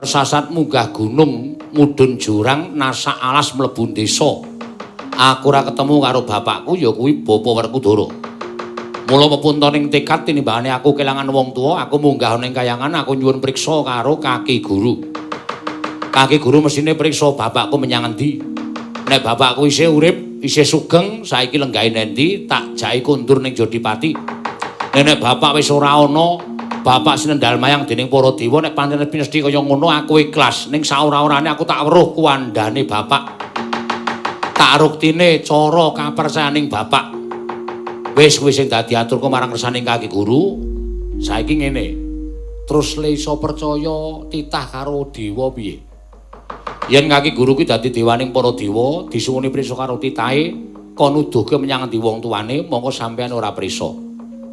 Sasat munggah gunung, mudhun jurang, nasak alas mlebu desa. Aku ora ketemu karo bapakku ya kuwi Bapa Werkudara. Mula pepuntaning tekad tinimbangane aku kelangan wong tuwa, aku munggah ning kayangan aku nyuwun priksa karo Kaki Guru. Kaki Guru mesine priksa bapakku menyang endi. Nek bapakku isih urip, isih sugeng, saiki lenggahe nendi, tak jake kondur ning Jodipati. Nek bapak wis ora ana, bapak sinendal mayang dening para dewa, nek pancen pinesti kaya ngono aku ikhlas. Ning saora-orane aku tak weruh kuwandane bapak. Tak ruktine cara kapercayaning bapak. Wis kuwi sing dadi aturku marang kersaning Kaki Guru. Saiki ngene. Terus le iso percaya titah karo dewa piye? Yen Kaki Guru kuwi dadi dewaning para dewa, disuwuni prisa karo titahe, kon nuduhke menyang endi wong tuane, mongko sampeyan ora prisa.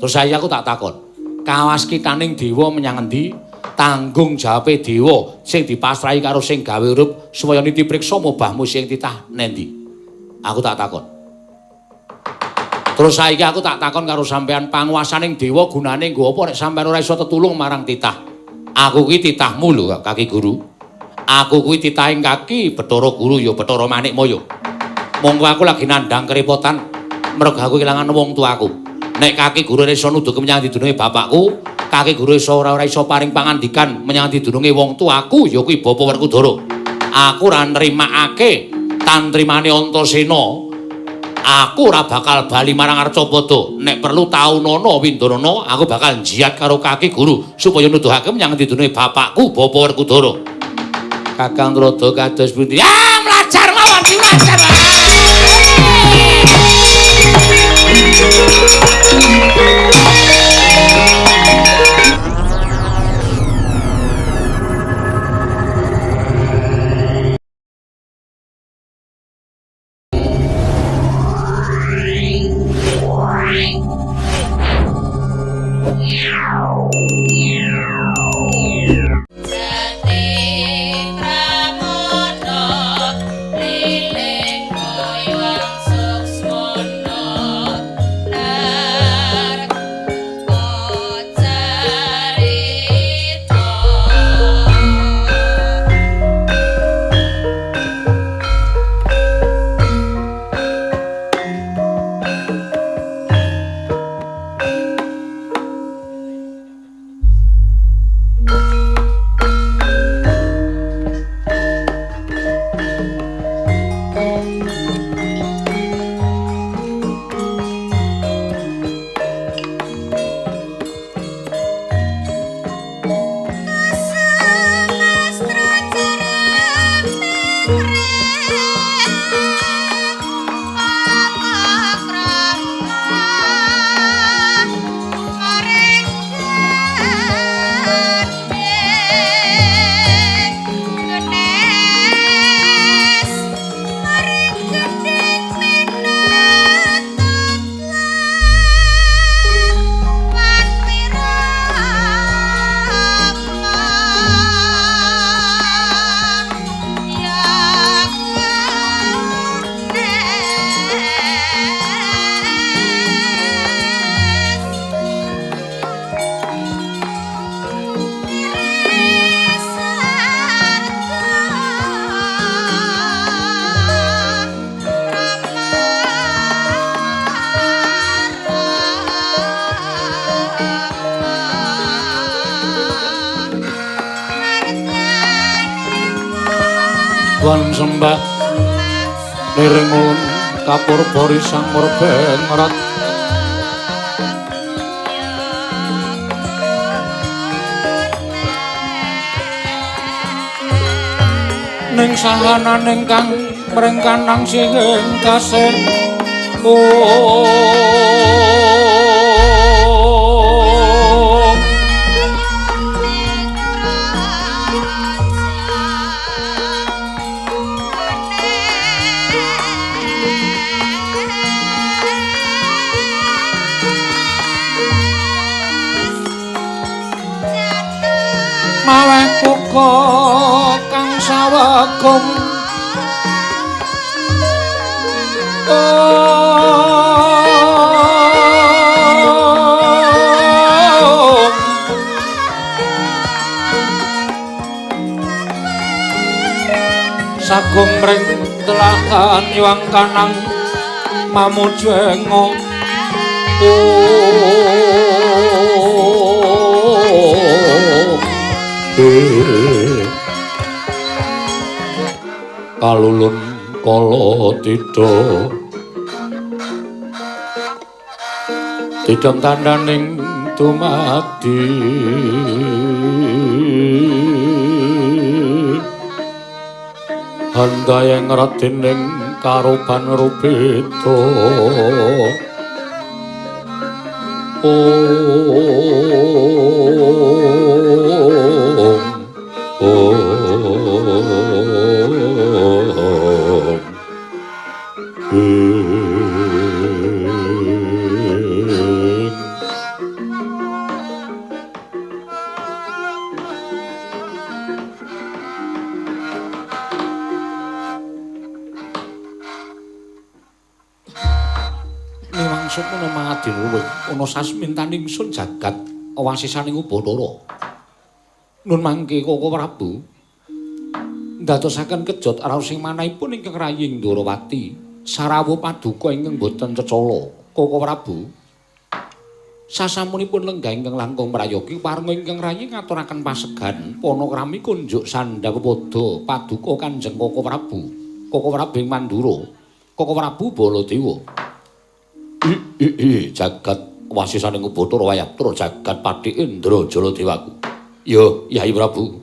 Terus saya aku tak takon, kawaskitaning dewa menyang endi? Tanggung jawabe dewa sing dipasrahi karo sing gawe urip supaya niti priksa mobahmu sing titah nendi. Aku tak takon. Terus saiki aku tak takon karo sampeyan, panguwasaning dewa gunane nggo apa nek sampeyan ora iso tetulung marang titah? Aku kuwi titahmu lho, Kaki Guru. Aku kuwi titahing Kaki Bathara Guru ya Bathara Manikmaya. Monggo aku lagi nandhang kerepotan merga aku kelangan wong tuaku. Nek Kaki Guru iso nuduhke menyang didununge bapakku, Kaki Guru ora iso paring pangandikan menyang didununge wong tuaku ya kuwi Bapa Werkudara. Aku ora nrimakake tantrimane Antasena. Aku ora bakal bali marang Arcapada. Nek perlu taunana Windarana, aku bakal njiat karo Kaki Guru supaya nuduhake menyang didununge bapakku Bapa Werkudara. Kakang Rada kados pundi? Ya, mlajar mawon mlajar. Wan sembah nirengun kapurpori sang murbeng rat ning sahananing kang mrengkanang sing kasih maweh kuko kang sawagum sagung mring telahan yuang kanang mamujengo kalulun kala tida tidang tandaning dumadi handayeng ratining karupan rupita Niwangsuk menawa diruwih ana sasmintaning sun jagat wasisaning Ubathara. Nun mangke Koko Prabu ndadosaken kejot raosing manahipun ingkang rayi Ndrawati sarawuh paduka ingkang boten cecala. Koko Prabu sasampunipun lenggah ingkang langkung prayogi parenga ingkang rayi ngaturaken pasegan panakrami kunjuk sandhapada paduka Kanjeng Koko Prabu. Koko Prabu ing Mandura, Koko Prabu Baladewa. Jagat wasisaning Ubathara wayaptura jagat Pathi Indrajala Dewaku. Ya, Yai Prabu.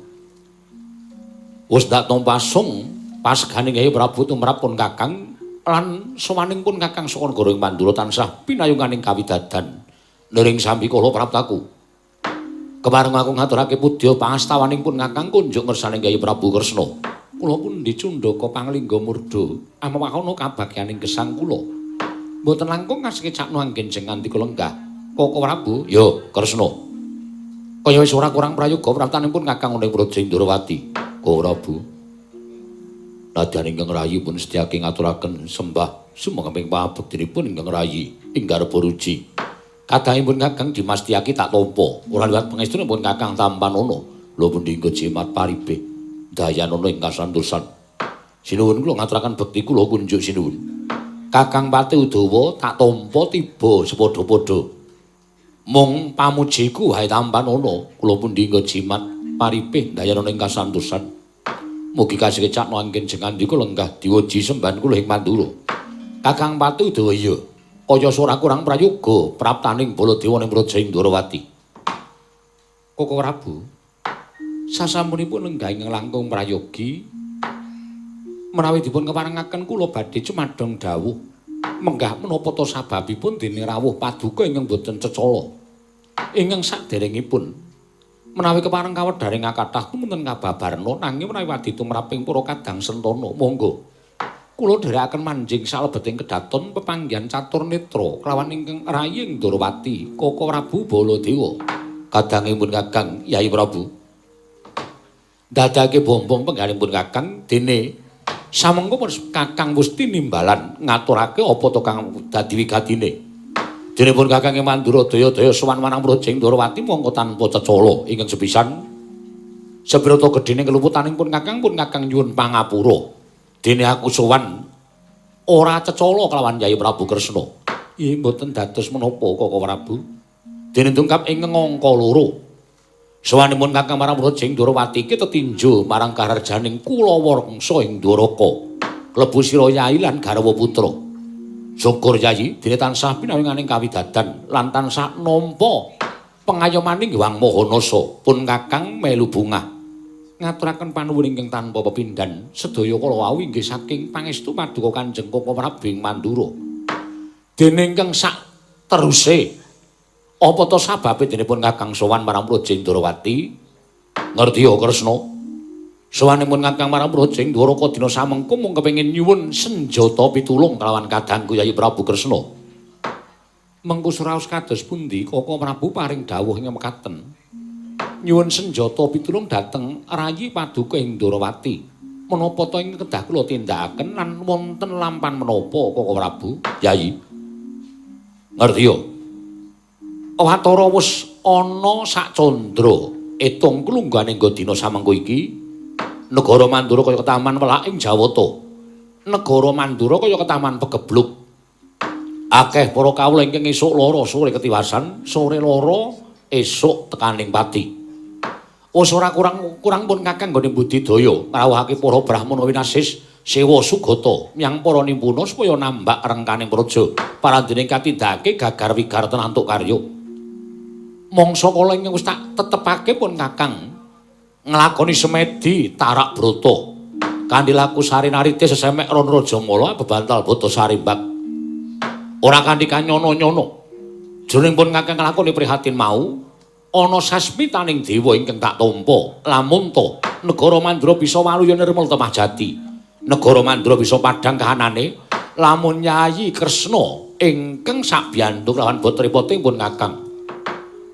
Wis dak tompasung paseganing Yai Prabu tumrapun Kakang lan sawaningipun Kakang saka negara ing Mandura tansah pinayunganing kawidadan nering sami kala praptaku. Kemareng aku ngaturake pudya pangastawaningipun Kakang kunjuk ngersaning Yai Prabu Kresna. Kula pun dicundhaka panglingga murda amawakana kabagyaning gesang kula. Mboten langkung kasekecakno anggen jeng nganti kula lenggah. Koko Prabu, ya Kresna. Kaya wis ora kurang prayoga praptanipun Kakang ning Praja Indrawati. Koko Prabu. Nadyan ingkang rayi pun sedyake ngaturaken sembah sumengkaping pangabektinipun ingkang rayi ing garba ruji. Kadangipun Kakang Dimas Tiyaki tak tampa. Ora liwat pangestunipun Kakang Tampanana. Lho pundi ingkang jimat paribeh. Dayanana ing kasantosan. Sinuwun kula ngaturaken bekti kula kunjuk sinuwun. Kakang Pati Udawa tak tampa tiba sepadha-padha. Mung pamujiku wae Tampanana, kula pundi ingkang jimat paribeh dayanana ing kasantosan. Mugi kasekecakno anggen jengandika lenggah diweji sembahan kula ing Mandura. Kakang Pati Udawa iya, kaya ora kurang prayoga praptaning Baladewa ning Praja Indrawati. Koko Prabu, sasampunipun lenggah ing langkung prayogi menawi dipun keparengaken kula badhe cumadhong dawuh menggah menapa ta sababipun dene rawuh paduka ingkang boten cecala ingkang saderengipun menawi kepareng kawedharing kathah tumunten kababarna nanging menawi wadi tumraping para kadang sentana monggo kula dherekaken manjing salebeting kedaton pepanggihan catur netra kelawan ingkang rayi Ndrawati Koko Prabu Baladewa kadangipun Kakang Yai Prabu dadake bombong penggalipun Kakang dene samengko Kakang Musti nimbalan ngaturake apa to kang dadi wigatine. Dene pun Kakang Mandura daya-daya sowan marang Praja Indrawati mongko tanpa cecala ingkang sepisan. Sebrata gedhene keluputaning pun Kakang nyuwun pangapura. Dene aku sowan ora cecala kelawan Yai Prabu Kresna. Nggih mboten dados menapa Koko Prabu. Dene tungkap ing angka 2. Sawanipun Kakang marang Praja Indrawati iki tetinju marang kararjaning Kulawarengsa ing Dwaraka. Klebu sira Yai lan garwa putra. Syukur Yai dene tansah pinayunganing kawidadan lan tansah nampa pengayomaning Hyang Mahanasa. Pun Kakang melu bungah ngaturaken panuwun ingkang tanpa pepindhan sedaya kala wau inggih saking pangestu paduka Kanjeng Koko Prabu ing Mandura. Dene ingkang sak teruse apa to sababe denipun Kakang sowan marang Praja Indrawati? Ngerti ya Kresna. Sowanipun Kakang marang Praja Indrawaka dina samengko mung kepengin nyuwun senjata pitulung kelawan kadangku Yai Prabu Kresna. Mengko suraos kados pundi Koko Prabu paring dawuh ing mekaten. Nyuwun senjata pitulung dhateng rayi paduka Indrawati. Menapa to ing kedah kula tindakaken lan wonten lampan menapa Koko Prabu? Yai. Ngerti ya? Watara wis ana sak candra etung klungganing dina samengko iki Negara Mandura kaya ketaman welak ing Jawata. Negara Mandura kaya ketaman pegebluk. Akeh para kawula ingkang esuk lara sore ketiwasan, sore lara esuk tekaning pati. Wis ora kurang pun Kakang nggone budidaya ngrawuhake para Brahmana winasis sewa sugata miyang para nimpuna supaya nambak rengkaning praja parandening katindakake gagar wigar tenantuk karya. Mangsa kala ingkang wis tak tetepake pun Kakang nglakoni semedi tarak brata. Kanthi laku sari narite sesemek ron Rajamala bebantal bata sarimbak. Ora kanthi kanyono-nyono. Jroning pun Kakang nglakoni prihatin mau ana sasmitaning dewa ingkang tak tampa. Lamun to negara Mandura bisa waluya nirmal temah jati. Negara Mandura bisa padhang kahanane lamun Nyai Kresna ingkang sabiyantu lawan Batripati pun Kakang.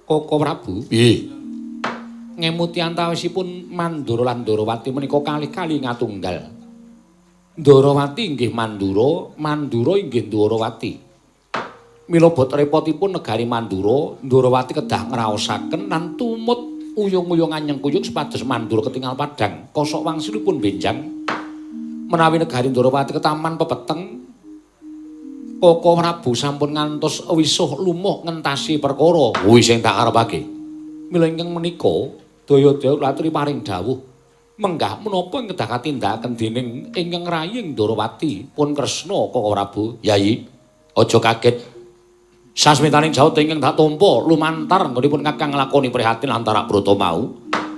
Koko Prabu. Piye? Ngemuti antawisipun Mandura lan Ndarawati menika kalih-kalih ngatunggal. Ndarawati inggih Mandura, Mandura inggih Ndarawati. Mila Batripatipun negari Mandura, Ndarawati kedah ngraosaken lan tumut uyung-uyungan nyengkuyung supados Mandura ketingal padhang. Kosok wangsulipun benjang menawi negari Ndarawati ketaman pepeteng. Koko Prabu sampun ngantos wisuh lumuh ngentasi perkara. Kuwi sing tak arepake. Mila ingkang menika daya-daya latri paring dawuh menggah menapa ing kedah katindakaken dening ingkang raying Ndarawati pun Kresna Koko Prabu. Yai, aja kaget. Sasmitaning Jawata ingkang tak tampa lumantar nggonipun Kakang nglakoni prihatin antara brata mau.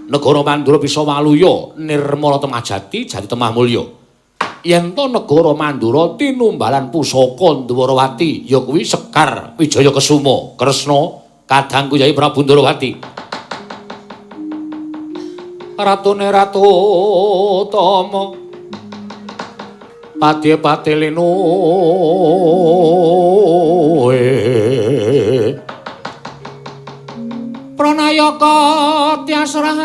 Negara Mandura bisa waluya nirmala temah jati, jati temah mulya. Yen to negara Mandura tinumbalan pusaka Ndarawati ya kuwi Sekar Wijaya Kesuma Kresna kadangku Yai Prabu Ndarawati. Ratune Ratu Tama Padhe-padhe leno Pranayaka Tyasraharja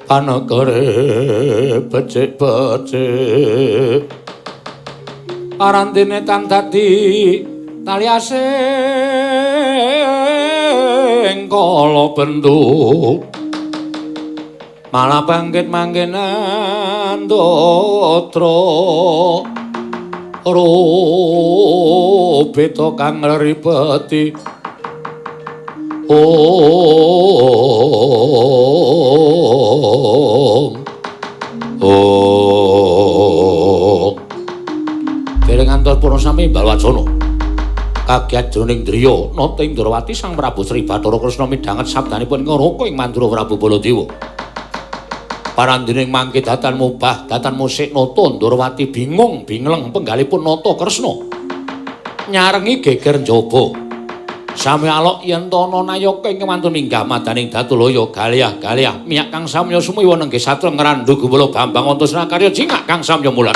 Panegare becik-becik Arandene tan dadi tali asing kala bentuk malah bangkit mangkenan dotra rupita kang ngripeti dereng ngantos purna sami Balwacana kagiat jroning driya nata ing Ndarawati Sang Prabu Sri Bathara Kresna midhanget sabdanipun ngroko ing Mandura Prabu Baladewa. Parandening mangke datan mubah datan musik nata Ndarawati bingung bingleng penggalipun nata Kresna. Nyarengi geger njaba. Sami alok yen to ana nayaka ing mantun minggah madaning Datulaya galiah-galiah miyak Kang Samya sumiwa nenggih satreng ngrandu gumbala Bambang Antasena karya jingak Kang Samya mulat.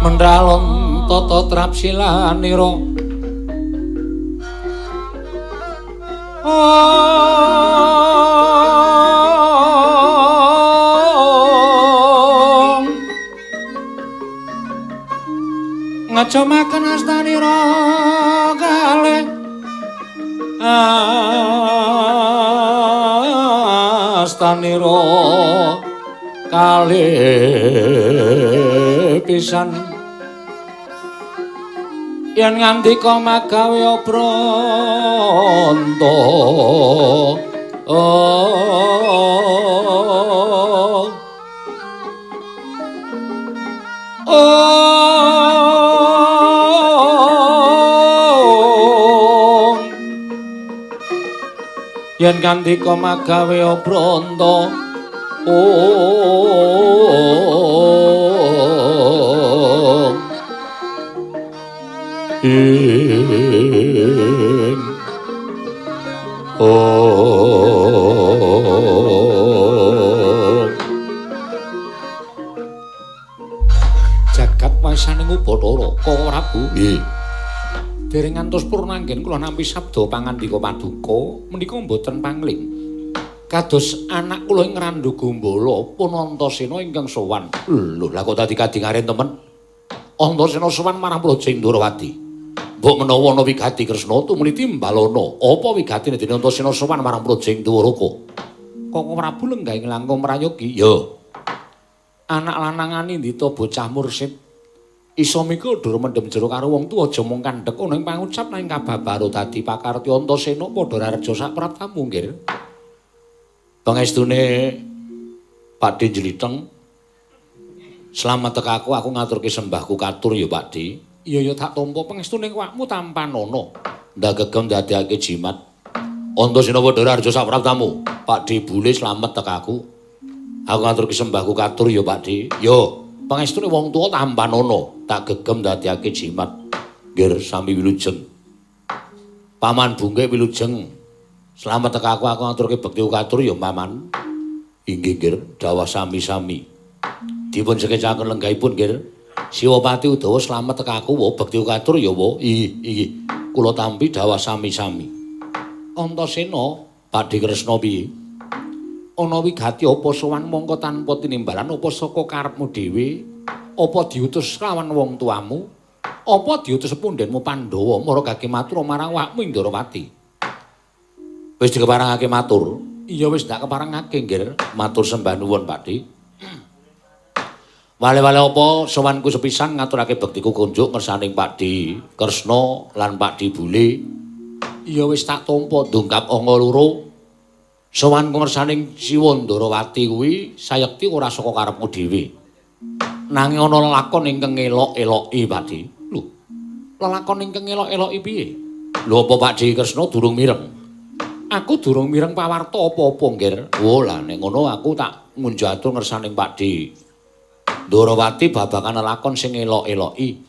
Mendralon tata trapsilanira ngacomaken astanira kalih astanira kalih pisan yen ngandika magawe pranta yen ngandika magawe pranta jagat wasaning Ubathara Kaka Prabu. Nggih. Dereng ngantos purna anggen kula nampi sabda pangandika paduka menika mboten pangling. Kados anak kula ing Randu Gombala pun Antasena ingkang sowan. Lho, lha kok dadi kadingaren temen? Antasena sowan marang Praja Indrawati. Mbok menawa ana wigati Kresna tumuli timbalana, apa wigatine dene Antasena sowan marang Praja Indrawaka? Kaka Prabu lenggah ing langkung mrayogi. Ya. Anak lanangane ndita bocah mursid. Isa mika dur mendhem jero karo wong tuwa aja mung kandhek ana ing pangucap nang kababaro dadi pakarti Antasena padha rareja sak pratamu nggih. Pangestune Pakde Jlitheng. Slamet tekaku aku ngaturke sembahku katur ya Pakde. Iya ya tak tampa pangestune awakmu tampanana. Ndak gegem dadekake jimat. Antasena padha rareja sak pratamu. Pakde Bule slamet tekaku. Aku ngaturke sembahku katur ya Pakde. Yo. Pangestune wong tuwa tampanana, tak gegem dadekake jimat. Nggih sami wilujeng. Paman Bungke wilujeng. Slamet tekaku aku ngaturke bekti katur ya Paman. Inggih nggih, dawuh sami-sami. Dipun sekecaken lenggahipun nggih. Siwapati Udawa slamet tekaku wa bekti katur ya wa. Inggih. Kula tampi dawuh sami-sami. Antasena Pakde Kresna piye? Ana wigati apa sowan mongko tanpa tinimbalan apa saka karepmu dhewe apa diutus lawan wong tuamu apa diutus pundhenmu Pandhawa maragake matur marang awakmu Indrawati. Wis dikeparengake matur? Iya wis ndak keparengake nggih. Matur sembah nuwun Pakde. Wale-wale apa sowanku sepisan ngaturake bektiku kunjuk ngersaning Pakde Kresna lan Pakde Bule. Iya wis tak tampa ndungkap anga loro. Sowan ngersaning Siwa Ndrawati kuwi sayekti ora saka karepmu dhewe. Nanging ana lelakon ingkang elok-eloki, Pakde. Lho, lelakon ingkang elok-eloki piye? Lho apa Pakde Kresna durung mireng? Aku durung mireng pawarta apa-apa, Nggir. Oh, lah nek ngono aku tak ngunjatur ngersaning Pakde Ndrawati babagan lelakon sing elok-eloki.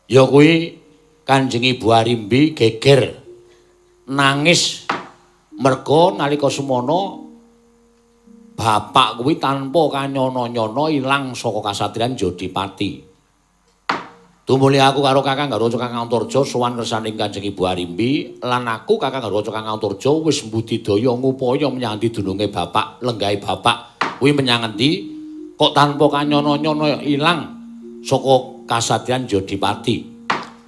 Ya kuwi Kanjeng Ibu Arimbi geger nangis merga nalika semana bapak kuwi tanpa kanyana-nyana ilang saka kasatriyan Jodipati. Tumuli aku karo Kakang Garwaca Kakang Antarja sowan ngersaning Kanjeng Ibu Arimbi lan aku Kakang Garwaca Kakang Antarja wis mbudidaya ngupaya menyang dununge bapak, lenggahe bapak kuwi menyang endi kok tanpa kanyana-nyana ilang saka kasatriyan Jodipati.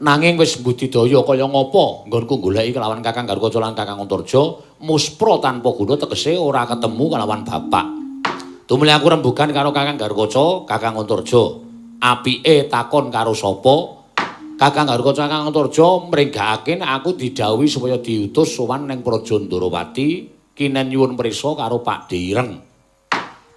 Nanging wis budidaya kaya ngapa nggonku goleki kelawan Kakang Garwaca lan Kakang Antarja muspra tanpa guna tegese ora ketemu kelawan bapak. Tumuli aku rembugan karo Kakang Garwaca, Kakang Antarja. Apike takon karo sapa? Kakang Garwaca Kakang Antarja mringgakake nek aku didhawuhi supaya diutus sowan ning Praja Ndrawati kinen nyuwun prisa karo Pakde Ireng.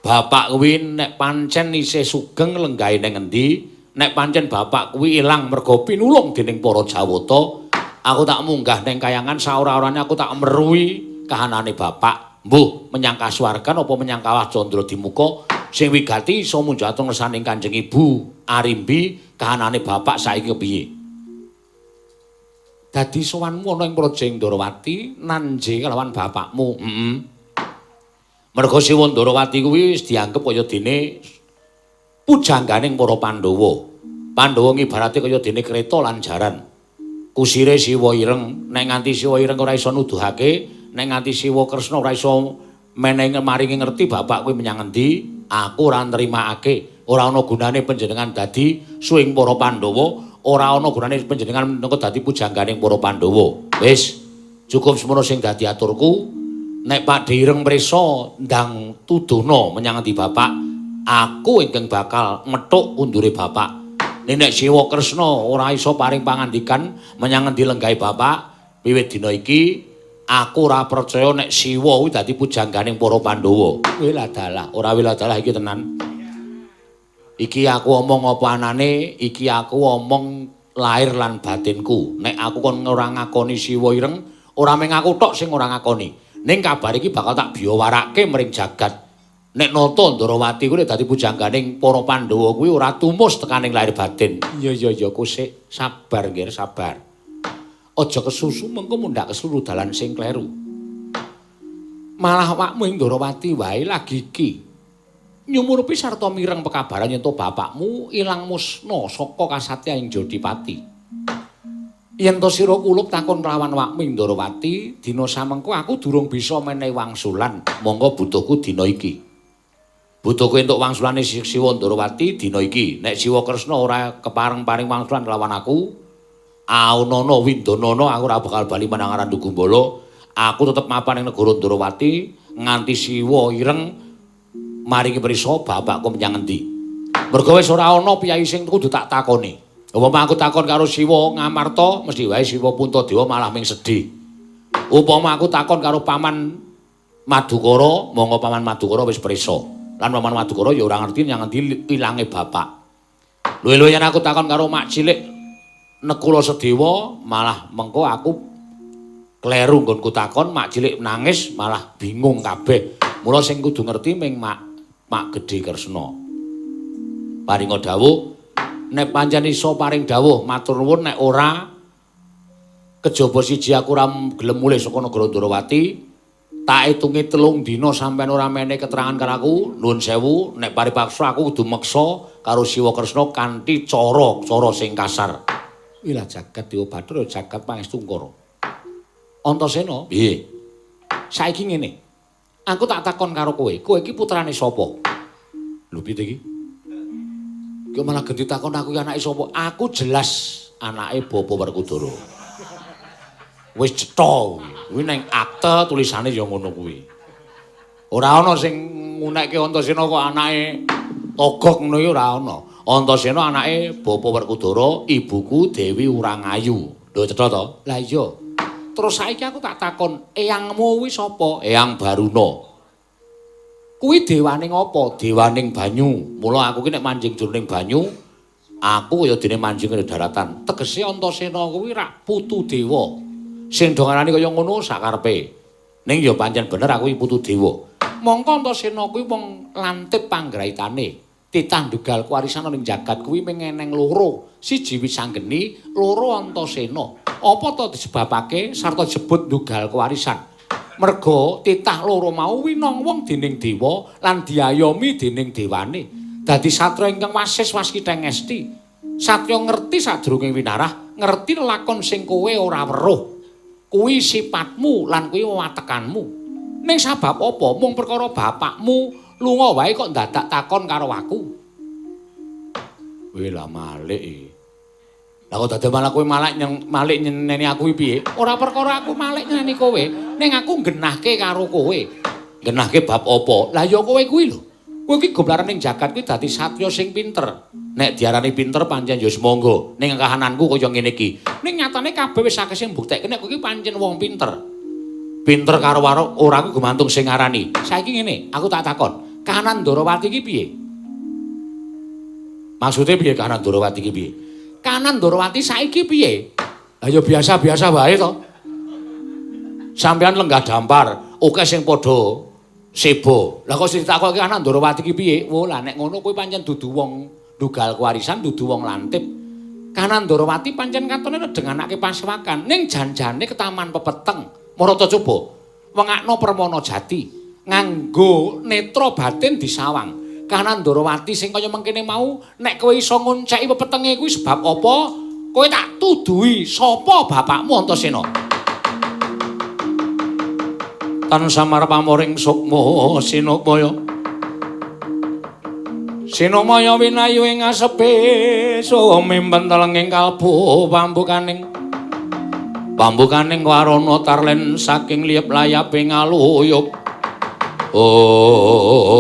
Bapak kuwi nek pancen isih sugeng lenggahe ning endi? Nek pancen bapak kuwi ilang merga pinulung dening para Jawata, aku tak munggah ning kayangan saora-orane aku tak meruhi kahanane bapak. Mbuh menyang kasuwargan apa menyang kawah Candra Dimuka sing wigati iso munjatung ngersaning Kanjeng Ibu Arimbi kahanane bapak saiki kepiye. Dadi sowanmu ana ing Praja Indrawati nanje kelawan bapakmu. Merga Siwa Ndrawati kuwi wis dianggep kaya dene pujangganing para Pandhawa. Pandhawa ngibarate kaya dene kreta lan jaran. Kusire Siwa Ireng, nek nganti Siwa Ireng ora iso nuduhake, nek nganti Siwa Kresna ora iso menehi maringi ngerti bapak kuwi menyang endi, aku ora nrimakake. Ora ana gunane panjenengan dadi suwing para Pandhawa, ora ana gunane panjenengan menika dadi pujangganing para Pandhawa. Wis, cukup semono sing dadi aturku. Nek Pak Ireng mrisa ndang tuduna menyang endi bapak, aku ingkang bakal methuk undure bapak. Nek Siwa Kresna ora iso paring pangandikan menyang endi lenggahe bapak, wiwit dina iki aku ora percaya nek Siwa kuwi dadi pujangganing para Pandhawa. Wiladalah, ora wiladalah iki tenan. Iki aku omong apa anane, iki aku omong lahir lan batinku. Nek aku kon ora ngakoni Siwa Ireng, ora mung aku tok sing ora ngakoni. Ning kabar iki bakal tak biyawarake mring jagat. Nek Nata Ndarawati kuwi dadi pujangganing para Pandhawa kuwi ora tumus tekaning lahir batin. Iya kusik, sabar nggih, sabar. Aja kesusu mengko mundhak kesuru dalan sing kleru. Malah awakmu ing Ndarawati wae lagi iki. Nyumurupi sarta mireng pekabaran yen to bapakmu ilang musna saka kasatyaning Jodipati. Yen to sira kulup takon lawan awakmu ing Ndarawati, dina samengko aku durung bisa menehi wangsulan, monggo butuhku dina iki. Butuhku entuk wangsulane Siwa Ndarawati dina iki. Nek Siwa Kresna ora kepareng-paring wangsulan lawan aku, Aunana Windanana aku ora bakal bali menang aran Dukumbala. Aku tetep mapan ing negara Ndarawati nganti Siwa Ireng maringi prisa bapakku menyang endi. Mergo wis ora ana piyai sing kudu tak takoni. Upama aku takon karo Siwa Ngamarta, mesti wae Siwa Puntadewa malah ming sedih. Upama aku takon karo Paman Madukara, monggo Paman Madukara wis prisa. Lan Paman Madukara ya ora ngerti nyang endi ilange bapak. Luwe-luwe yen aku takon karo mak cilik Nekula Sedewa, malah mengko aku kleru nggonku takon, mak cilik nangis malah bingung kabeh. Mula sing kudu ngerti ming mak gedhe Kresna. Paringa dawuh, nek pancen iso paring dawuh matur nuwun, nek ora kejaba siji aku ora gelem mulih saka negara Ndarawati. Tak itungi 3 dina sampean ora menehi keterangan karo aku, nuwun sewu, nek paripaksa aku kudu meksa karo Siwa Kresna kanthi cara sing kasar. Wilah jagat Dewa Bathara, jagat Pangestungkara. Antasena, piye? Saiki ngene. Aku tak takon karo kowe, kowe iki putrane sapa? Lho piye iki? Kok malah ganti takon aku iki anake sapa? Aku jelas anake Bapa Werkudara. Wis cetha kuwi ning akte tulisane ya ngono kuwi. Ora ana sing ngunekke Antasena kok anake Togog ngono iki ora ana. Antasena anake Bapa Werkudara, ibuku Dewi Urangayu. Lho cetha to? Lah iya. Terus saiki aku tak takon, eyangmu kuwi sapa? Eyang Baruna. Kuwi dewaning apa? Dewaning banyu. Mula aku ki nek manjing jroning banyu, aku kaya dene manjing ing daratan. Tegese Antasena kuwi rak putu dewa. Sing do ngarani kaya ngono sakarepe. Ning ya pancen bener aku iki putu dewa. Mongko Antasena kuwi wong lantip panggraitane. Titah ndugal kewarisan ning jagat kuwi mung eneng loro. Siji Wisanggeni, loro Antasena. Apa to disebabake sarta disebut ndugal kewarisan? Merga titah loro mau winong wong dening dewa lan diayomi dening dewane. Dadi satra ingkang wasis waskitheng ngesti. Satya ngerti sadurunge winarah, ngerti lakon sing kowe ora weruh. Kuwi sifatmu lan kuwi watekanmu. Ning sabab apa? Mung perkara bapakmu lunga wae kok dadak takon karo aku. Weh lah malik. Lah kok dadi malah kowe malik nyeneni aku piye? Ora perkara aku malik nyeneni kowe, ning aku genahke karo kowe. Genahke bab apa? Lah ya kowe kuwi lho. Kowe iki goblaran ning jagat kuwi dadi satya sing pinter. Nek diarani pinter pancen ya semangga. Ning kahananku kaya ngene iki. Ning nyatane kabeh wis akeh sing mbuktekke nek kowe iki pancen wong pinter. Pinter karo ora ku gumantung sing ngarani. Saiki ngene, aku tak takon, kahanan Ndarawati iki piye? Maksude piye kahanan Ndarawati iki piye? Kahanan Ndarawati saiki piye? Lah ya biasa-biasa wae to. Sampeyan lenggah dampar, oke sing padha sebo. Lah kok sing ditakoki kahanan Ndarawati iki piye? Oh, lah nek ngono kowe pancen dudu wong ndugal kewarisan, dudu wong lantip. Kahanan Ndarawati pancen katone nedhenganake Pasewakan, ning janjane ke Taman Pepeteng. Marata coba wengakno Permana Jati nganggo netra batin disawang. kahanan Ndorowati sing kaya mengkene mau nek kowe iso ngonceki pepetenge kuwi sebab apa? Kowe tak tuduhi sapa bapakmu Antasena? Tansah marpamoring sukma Sinamaya. Sinamaya winayu ing asepe sumimpen telenging kalbu pambukaning warana tarlen saking liyep layape ngaluyup. Oh.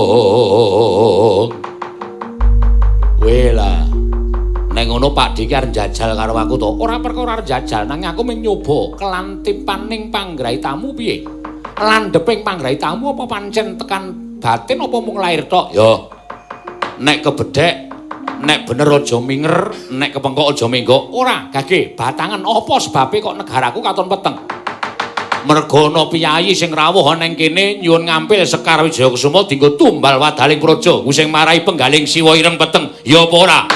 Wela. Nek ngono Pak Dik arep jajal karo aku to. Ora perkara arep jajal, nanging aku mung nyoba kelantipaning panggrahi tamu piye? Landheping panggrahi tamu apa pancen tekan batin apa mung lair tok? Ya. Nek kebedhek, nek bener aja minger, nek kepengkok aja menggok. Ora, gage, batangan apa sebabe kok negaraku katon peteng? Merga ana piyayi sing rawuh ning kene nyuwun ngampil Sekar Wijayakusuma dienggo tumbal wadaling praja, ku sing marai penggaling siwa ireng peteng. Ya apa ora?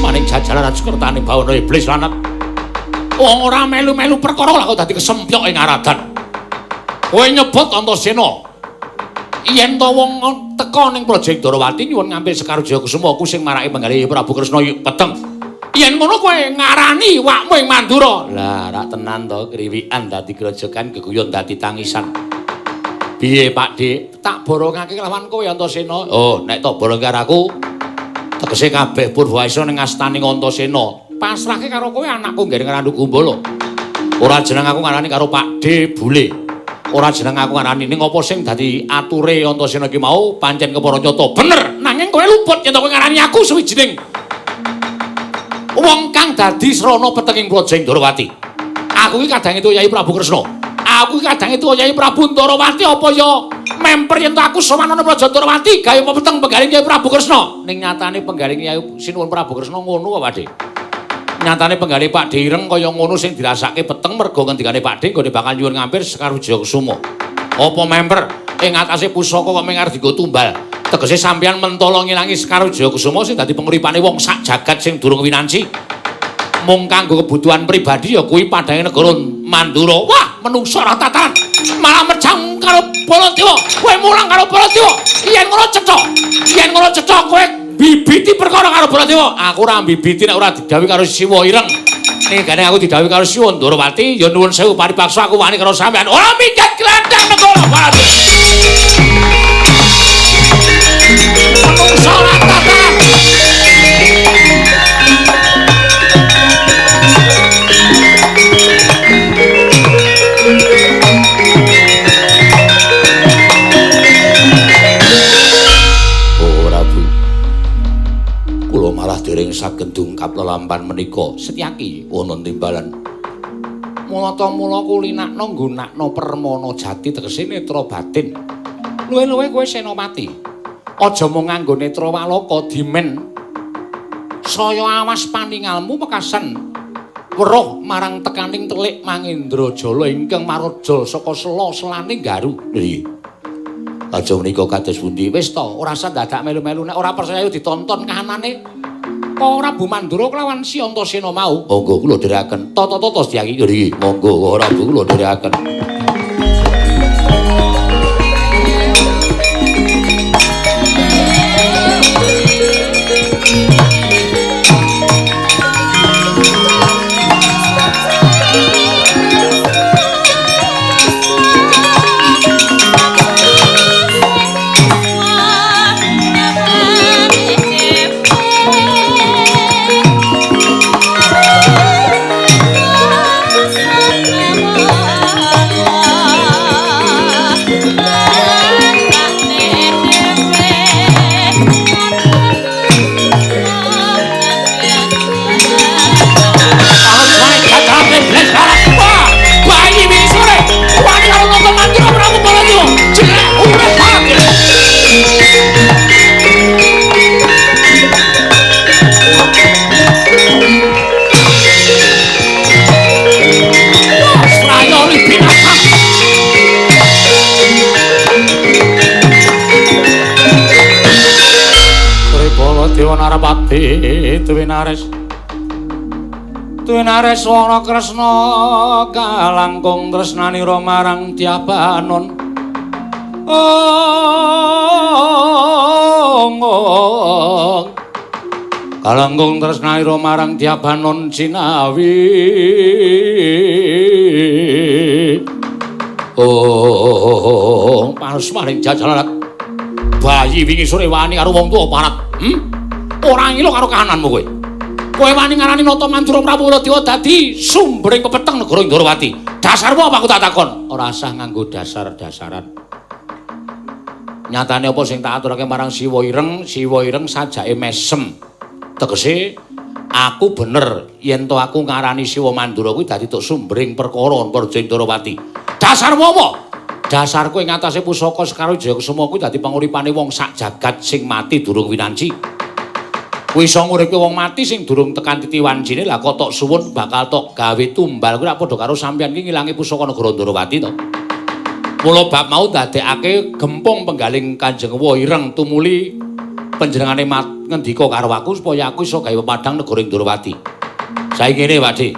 Maning jajalan Sukertani bawana iblis lanat. Wong ora melu-melu perkara lah kok dadi kesempyok ing aradan. Kowe nyebut Antasena. Yen to wong teka ning Project Ndorowati nyuwun ngambil Sekar Wijayakusuma ku sing marake penggalih Prabu Kresna peteng. Yen ngono kowe ngarani wakmu ing Mandura. Lah rak tenan to kriwikan dadi grojogan geguyon dadi tangisan. Piye Pak Dik? Tak borongake kelawan kowe Antasena. Oh, nek tok borong karo aku tegese kabeh Purwaisa ning astaning Antasena. Pasrahke karo kowe anakku nggene ngrandu Gumbala. Ora jeneng aku ngarani karo Pak D Bule. Ora jeneng aku ngarani ning apa sing dadi ature Antasena iki mau pancen kepara nyata. Bener, nanging kowe luput yen kowe ngarani aku suwijining wong kang dadi srana petenging Project Ndorowati. Aku iki kadang itu Yai Prabu Kresna. Aku iki kadang itu Yai Prabu Ndorowati apa ya memper yen aku sowan ana Project Ndorowati gawe peteng penggaling Yai Prabu Kresna. Ning nyatane penggaling Yai Sinuwun Prabu Kresna ngono kok Pak Dik. Nyatane penggalih Pak D ireng kaya ngono sing dirasake peteng mergo ngendikane Pak D nggone bakal nyuwun ngampir Sekar Wijayakusuma. Apa member ing atase pusaka kok mung arep dienggo tumbal. Tegese sampeyan mentala ngilangi Sekar Wijayakusuma sing dadi penguripane wong sak jagat sing durung winanci. Mung kanggo kebutuhan pribadi ya kuwi padhange negara Mandura. Wah, menungsa ora tataran. Malah mecang karo Baladewa. Kowe mulang karo Baladewa. Yen ngono cetha kowe bibiti perkara karo Baladewa. Aku ora bibiti nek ora didhawuhi karo Siwa Ireng. Ning gane aku didhawuhi karo Siwa Ndorowati ya nuwun sewu paripaksa aku wani karo sampean. Ora minggat glandang negara Baladewa. Menungsa ora tataran. Dereng saged dungkap lelampan menika Setyaki wonten timbalan. Mula-mula kulinakna nggunakna permana jati tegese netra batin. Luwe-luwe kowe Senopati. Aja mung nganggo netra walaka dimen. Saya awas paningalmu mekasan weruh marang tekaning telik Mangindrajala ingkang marajal saka sela-selane Garu. Nggih. Aja menika kados pundi? Wis to, ora usah dadak melu-melu nek ora percaya ditonton kahanane. Prabu Mandura kelawan si Antasena mau. Monggo kula dherekaken. Tata-tata Setyaki nggih. Monggo Prabu kula dherekaken. Oh Dewa Narapati Dwinares Wana Kresna kalangkung tresnanira marang Dyabanon kalangkung tresnanira marang Dyabanon Cinawi panas maring jajalan bayi wingi sore wani karo wong tuwa parat ora ngilo karo kahananmu kowe wani ngarani Nata Mandura Prabu Waladewa dadi sumbering pepeteng negara Indrawati dasarmu apa aku tak takon ora usah nganggo dasar-dasaran nyatane apa sing tak aturake marang Siwa Ireng sajake mesem tegese aku bener yen to aku ngarani Siwa Mandura kuwi dadi tok sumbering perkara Praja Indrawati dasarmu apa dasarku ing atase pusaka Sekar Jayakusuma kuwi dadi panguripane wong sak jagat sing mati durung winanci kuwi iso nguripi wong mati sing durung tekan titi wancine lah kok tok suwun bakal tok gawe tumbal kuwi padha karo sampeyan iki ngilangi pusaka negara Ndrawati to. Mula bab mau dadekake gempung penggaling Kanjeng Ireng tumuli panjenengane ngendika karo aku supaya aku iso gawe pepadang negara Ndrawati. Saiki ngene Pakde.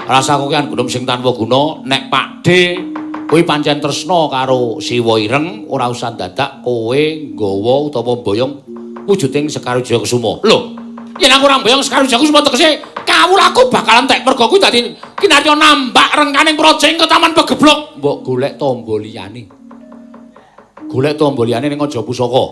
Rasa kowe kan gunung sing tanpa guna nek Pakde kuwi pancen tresna karo Siwa Ireng ora usah dadak kowe nggawa utawa mboyong wujuding Sekar Jayakusuma. Lho, yen aku ora mboyong Sekar Jayakusuma tegese kawulaku bakalan tek merga kuwi dadi kinarya nambak rengkaning praja ing Taman Pegeblok. Mbok golek tamba liyane. Golek tamba liyane ning aja pusaka.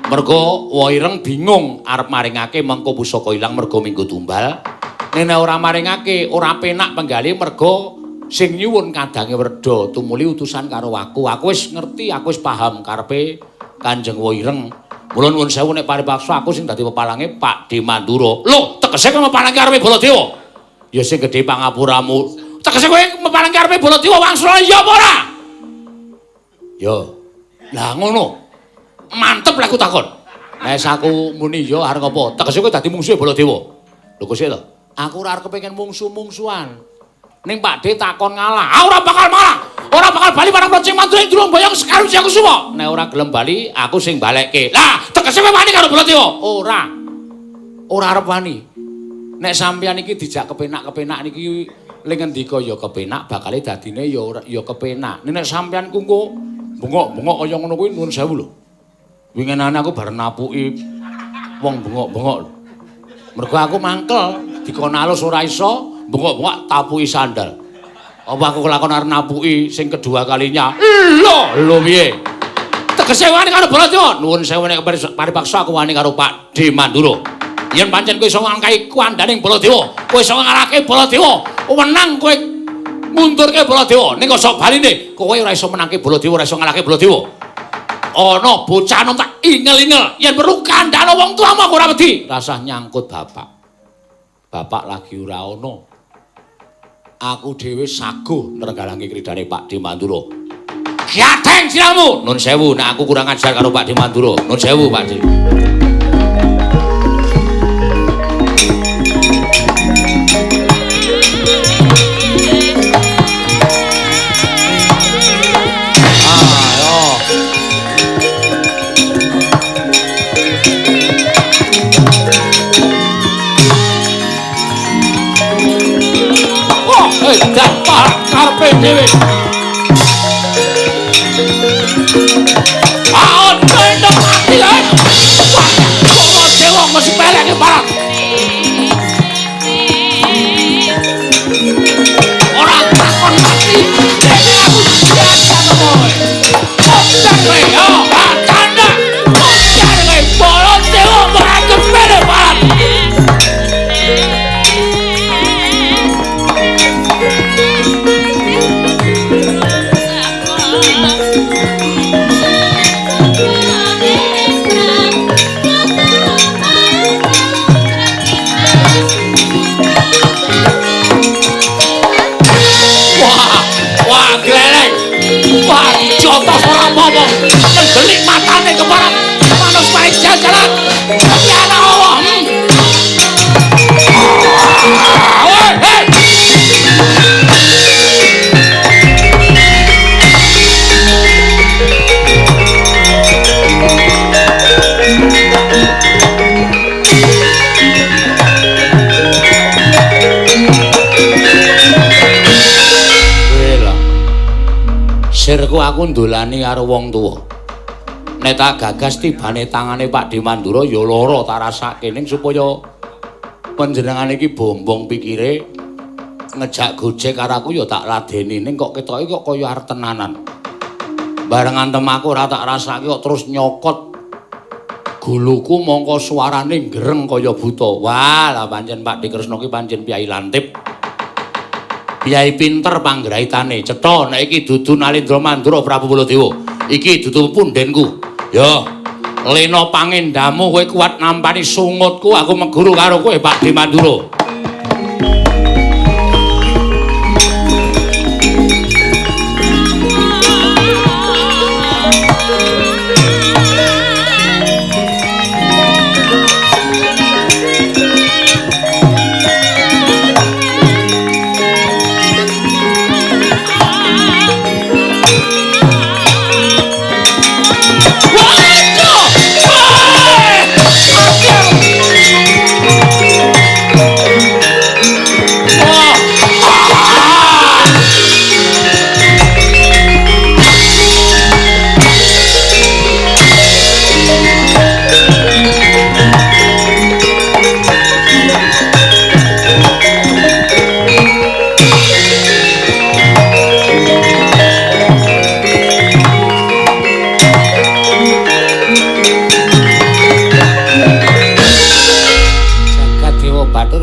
Merga Waireng bingung arep maringake mengko pusaka ilang merga minggu tumbal. Nek ora maringake ora penak penggali merga sing nyuwun kadange Werda tumuli utusan karo aku. Aku wis ngerti, aku wis paham karepe Kanjeng Waireng. Mula nuwun sewu nek paripaksa aku sing dadi pepalange Pakde Mandura. Lho, tegese kowe mepalange arepe Baladewa? Ya sing gedhe pangapuramu. Tegese kowe mepalange arepe Baladewa wangsula ya apa ora? Ya. Lah ngono. Mantep lek aku takon. Nek aku muni ya arep apa? Tegese kowe dadi mungsuhe Baladewa. Lho kok sik to? Aku ora arep kepengin mungsu-mungsuhan. Ning Pakde takon ngalah. Ora bakal malah. Ora bakal bali marang Praja Mandura durung mboyong Sekar Jayakusuma. Nek ora gelem bali, aku sing balekke. Lah, tegese kowe wani karo Baladewa? Ora. Ora arep wani. Nek sampeyan iki dijak kepenak-kepenak niki ling ngendika ya kepenak, bakale dadine ya kepenak. Nek sampeyan kungku bengok-bengok kaya ngono kuwi nuwun sewu lho. Winginane aku bareng napuki wong bengok-bengok lho. Mergo aku mangkel, dikon alus ora iso, bengok-bengok tapuki sandal. Apa aku kelakon arep napuki sing kedua kalinya? Lho piye? Tegese wani karo Baladewa. Nuwun sewu nek paripaksa aku wani karo Pakde Mandura. Yen pancen kowe iso ngangkai kuandaning Baladewa, kowe iso ngalahke Baladewa, menang kowe mundurke Baladewa. Ning kok sok baline, kowe ora iso menangke Baladewa, ora iso ngalahke Baladewa. Ana bocah nom tak ingel-ingel, yen perlu kandhane wong tuamu aku ora wedi. Rasah nyangkut bapak. Bapak lagi ora ana. Aku dhewe saguh nrenggalangi kridane Pakde Mandura. Gateng siramu. Nun sewu nek aku kurang ajar karo Pakde Mandura. Nun sewu Pakde. Dapat karpe dhewe. Aon pendok ati ae. Wah, dewa mesti pelek iki parah. Ora takon mati. Dene aku biasa kowe. Oke kowe yo, tanda. Oke kowe bolo dewa ora kepele parah. Jotos ora apa-apa. Ngelik matane keparang manus wae jajalan. Ya Allah. Sirku aku ndolani karo wong tuwa. Nek tak gagas tibane tangane Pak Dimandura ya lara tak rasake ning supaya panjenengan iki bombong pikire ngejak gojek karo aku ya tak ladeni ning kok ketoke kok kaya arep tenanan. Bareng antem aku ora tak rasake kok terus nyokot guluku mongko suarane gereng kaya buta. Wah, lah pancen Pak Dikresna ki pancen piyai lantip. Piyai pinter panggraitane. Cetha nek iki dudu Nalendra Mandura Prabu Baladewa. Iki dudu pundhenku. Ya, lena pangendamu kowe kuat nampani sungutku aku meguru karo kowe Pak Dimandura.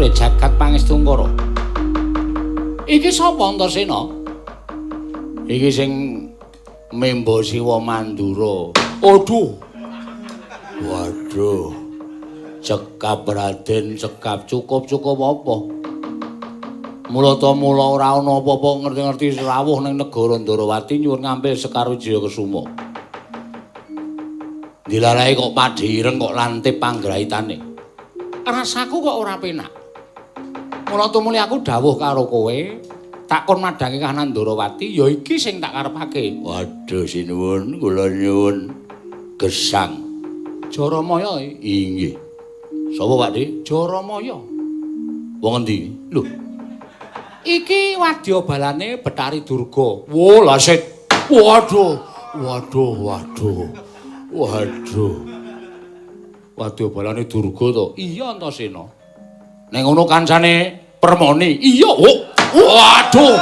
Jagat Pangestungkara. Iki sapa Antasena? Iki sing Memba Siwa Mandura. Aduh. Waduh. Cekap Raden, cekap cukup apa? Mula ora ana apa-apa ngerti-ngerti rawuh ning negara Ndarawati nyuwun ngambil Sekar Wijaya Kesuma. Dilalahi kok padhireng kok lantip panggraitane. Rasaku kok ora penak. Mula tumuli aku dawuh karo kowe, tak kon madhangi kahanan Ndarawati, ya iki sing tak karepake. Waduh sinuwun, kula nyuwun gesang. Jaramaya inggih. Sapa Pak Dik? Jaramaya. Wong endi? Lho. Iki wadyabalane Betari Durga. Wo, lah set. Waduh. Wadyabalane Durga to. Iya Antasena. Nek ngono kancane Permoni. Iya. Oh. Waduh.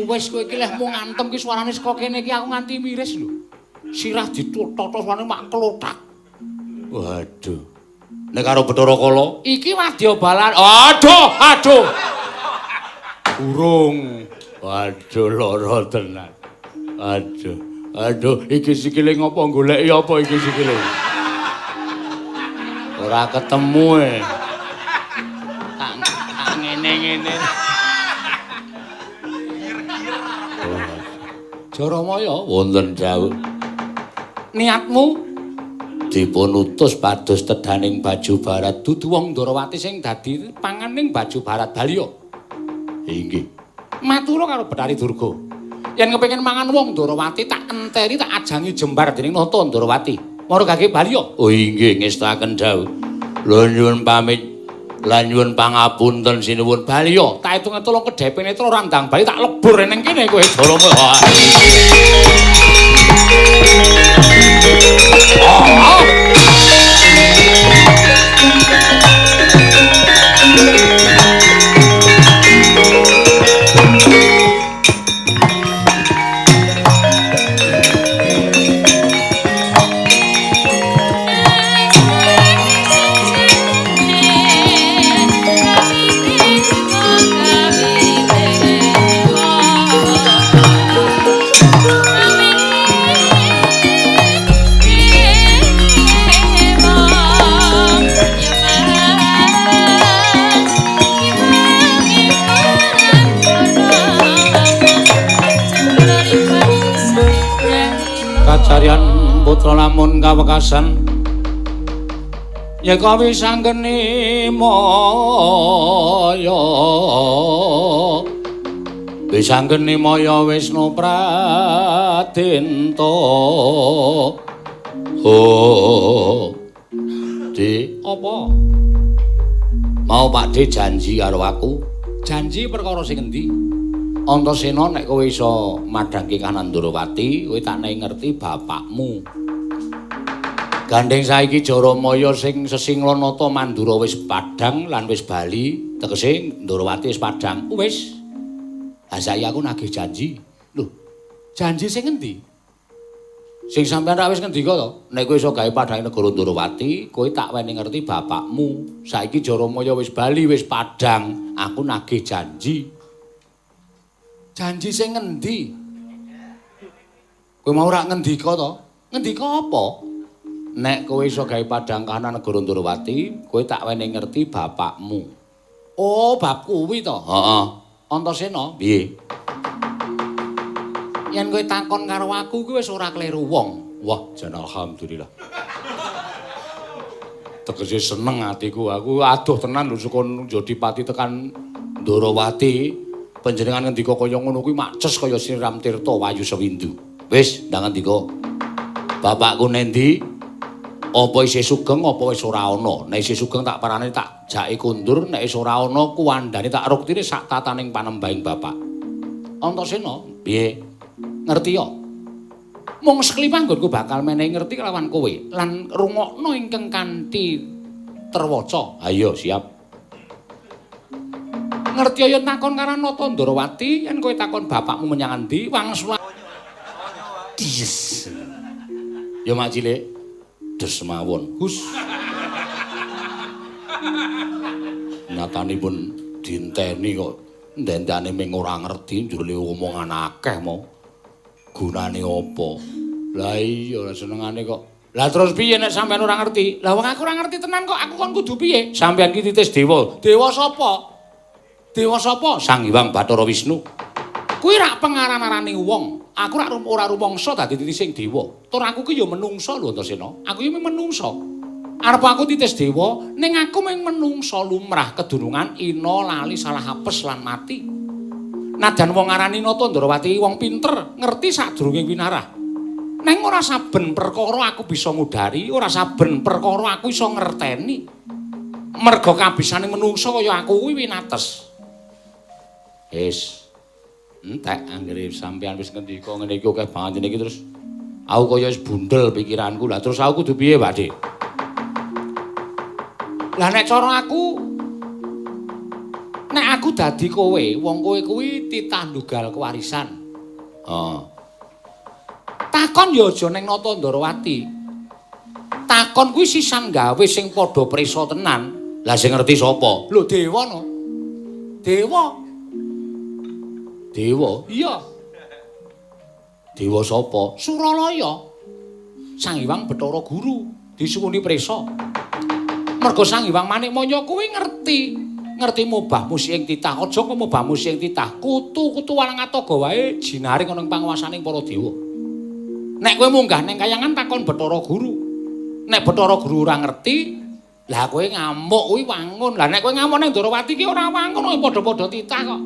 Wis kowe iki leh mung ngantem ki suarane saka kene iki aku nganti miris lho. Sirah ditoto suarane mak klothak. Waduh. Nek karo Bathara Kala iki wadyabalan. Aduh. Urung. Waduh lara tenan. Aduh, iki sikile ngopo goleki apa iki sikile? Ora ketemu e. Tak ngene-ngene. Jaramaya wonten dawuh. Niatmu dipun utus pados tedaning Baju Barat dudu wong Ndarawati sing dadi panganing Baju Barat Balya. Inggih. Matur karo Betari Durga. Yen kepengin mangan wong Ndarawati tak enteri tak ajangi jembar dening Nata Ndarawati. Mara gage Balya. Oh inggih ngestaken dawuh. Lha nyuwun pamit lan nyuwun pangapunten sinuwun Balya. Tak hitung tolong kedhepe netra ora ndang bali tak lebur ning kene kowe Jaramaya. Kacarian putra lamun kawekasan yeka wisanggeni maya Wisnu Pradenta. Oh di apa Mau Pakde janji karo aku. Janji perkara sing endi? Antasena nek kowe iso madhangke kanan Ndorowati, kowe tak nek ngerti bapakmu. Gandeng saiki Jaramaya sing Sesinglanata Mandura wis padhang lan wis bali, tegese Ndorowati wis padhang. Wis. Lah saiki aku nagih janji. Lho, janji sing endi? Sing sampean ra wis ngendika to, nek kowe iso gawe padhange negara Ndorowati, kowe tak weni ngerti bapakmu. Saiki Jaramaya wis bali, wis padhang, aku nagih janji. Janji sing ngendi? Kowe mau ra ngendika to? Ngendika apa? Nek kowe iso gawe padhang kanan negara Ndorowati, kowe tak weni ngerti bapakmu. Oh, bab kuwi to? Heeh. Antasena, piye? Yen kowe takon karo aku kuwi wis ora kleru wong. Wah, jan alhamdulillah. Tegese seneng atiku. Aku adoh tenan lho sukun Jodipati tekan Ndorowati. Panjenengan ngendika kaya ngono kuwi maces kaya Siram Tirta Wayu Sewindu. Wis, ndang ngendika. Bapakku nendi? Apa isih sugeng apa wis ora ana? Nek isih sugeng tak parane tak jake kundur, nek wis ora ana kuwandane tak ruktine sak tataning panembahing bapak. Antasena, piye? Ngerti ya? Mung sekliwah nggonku bakal menehi ngerti kelawan kowe lan rungokno ingkang kanthi terwaca. Ayo, siap. Ngerti ya takon karo Nata Ndorowati, yen kowe takon bapakmu menyang endi, wangsul. Yes. Ya mak cilik. Des mawon. Hus. Nyatanipun dinteni kok ndendane ming ora ngerti jroning omongan akeh mau. Gunane apa? Lah iya senengane kok. Lah terus piye nek sampean ora ngerti? Lah wong aku ora ngerti tenan kok aku kon kudu piye? Sampean ki titis dewa. Dewa sapa? Dewa sapa? Sang Hyang Bathara Wisnu. Kuwi rak pengaran-arane wong. Aku rak ora rumangsa dadi titising dewa. Tur aku ki ya menungsa lho Antasena. Aku ya menungsa. Arep aku titis dewa, ning aku mung menungsa lumrah kedunungan ina lali salah apes lan mati. Nadan wong arani Nata Ndorowati wong pinter, ngerti sadurunge winarah. Neng ora saben perkara aku bisa ngudari, ora saben perkara aku iso ngerteni. Merga kabisane menungsa kaya aku kuwi winates. Wis. Entek anggere sampean wis ngendika ngene iki akeh banget iki terus aku kaya wis bundel pikiranku. Lah terus aku kudu piye, Pakde? Lah nek cara aku nek aku dadi kowe, wong kowe kuwi titah ndugal kewarisan. Takon ya aja ning Nata Ndorowati. Takon kuwi sisan gawe sing padha prisa tenan. Lah sing ngerti sapa? Lho dewa no. Dewa. Dewa? Iya. Dewa sapa? Suralaya. Sang Hyang Bathara Guru disuwuni prisa. Merga Sang Hyang Manikmaya kuwi ngerti mobahmu sing titah. Aja kok mobahmu sing titah. Kutu-kutu Walangataga wae jinaring ana ing panguwasaning para dewa. Nek kowe munggah ning kayangan takon Bathara Guru. Nek Bathara Guru ora ngerti, lah kowe ngamuk kuwi wangun. Lah nek kowe ngamuk ning Ndorowati ki ora wangun, padha-padha titah kok.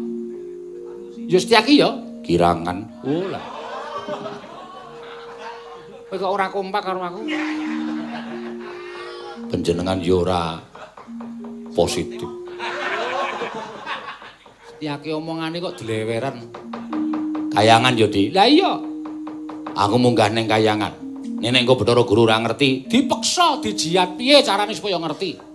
Ya Setyaki ya, kirangan. Oh lah. Kowe kok ora kompak karo aku? Panjenengan ya ora positif. Setyaki omongane kok dileweran. Kayangan ya, Dik. Lah iya. Aku munggah ning kayangan. Nek engko Bathara Guru ora ngerti, dipeksa dijiat piye carane supaya ngerti.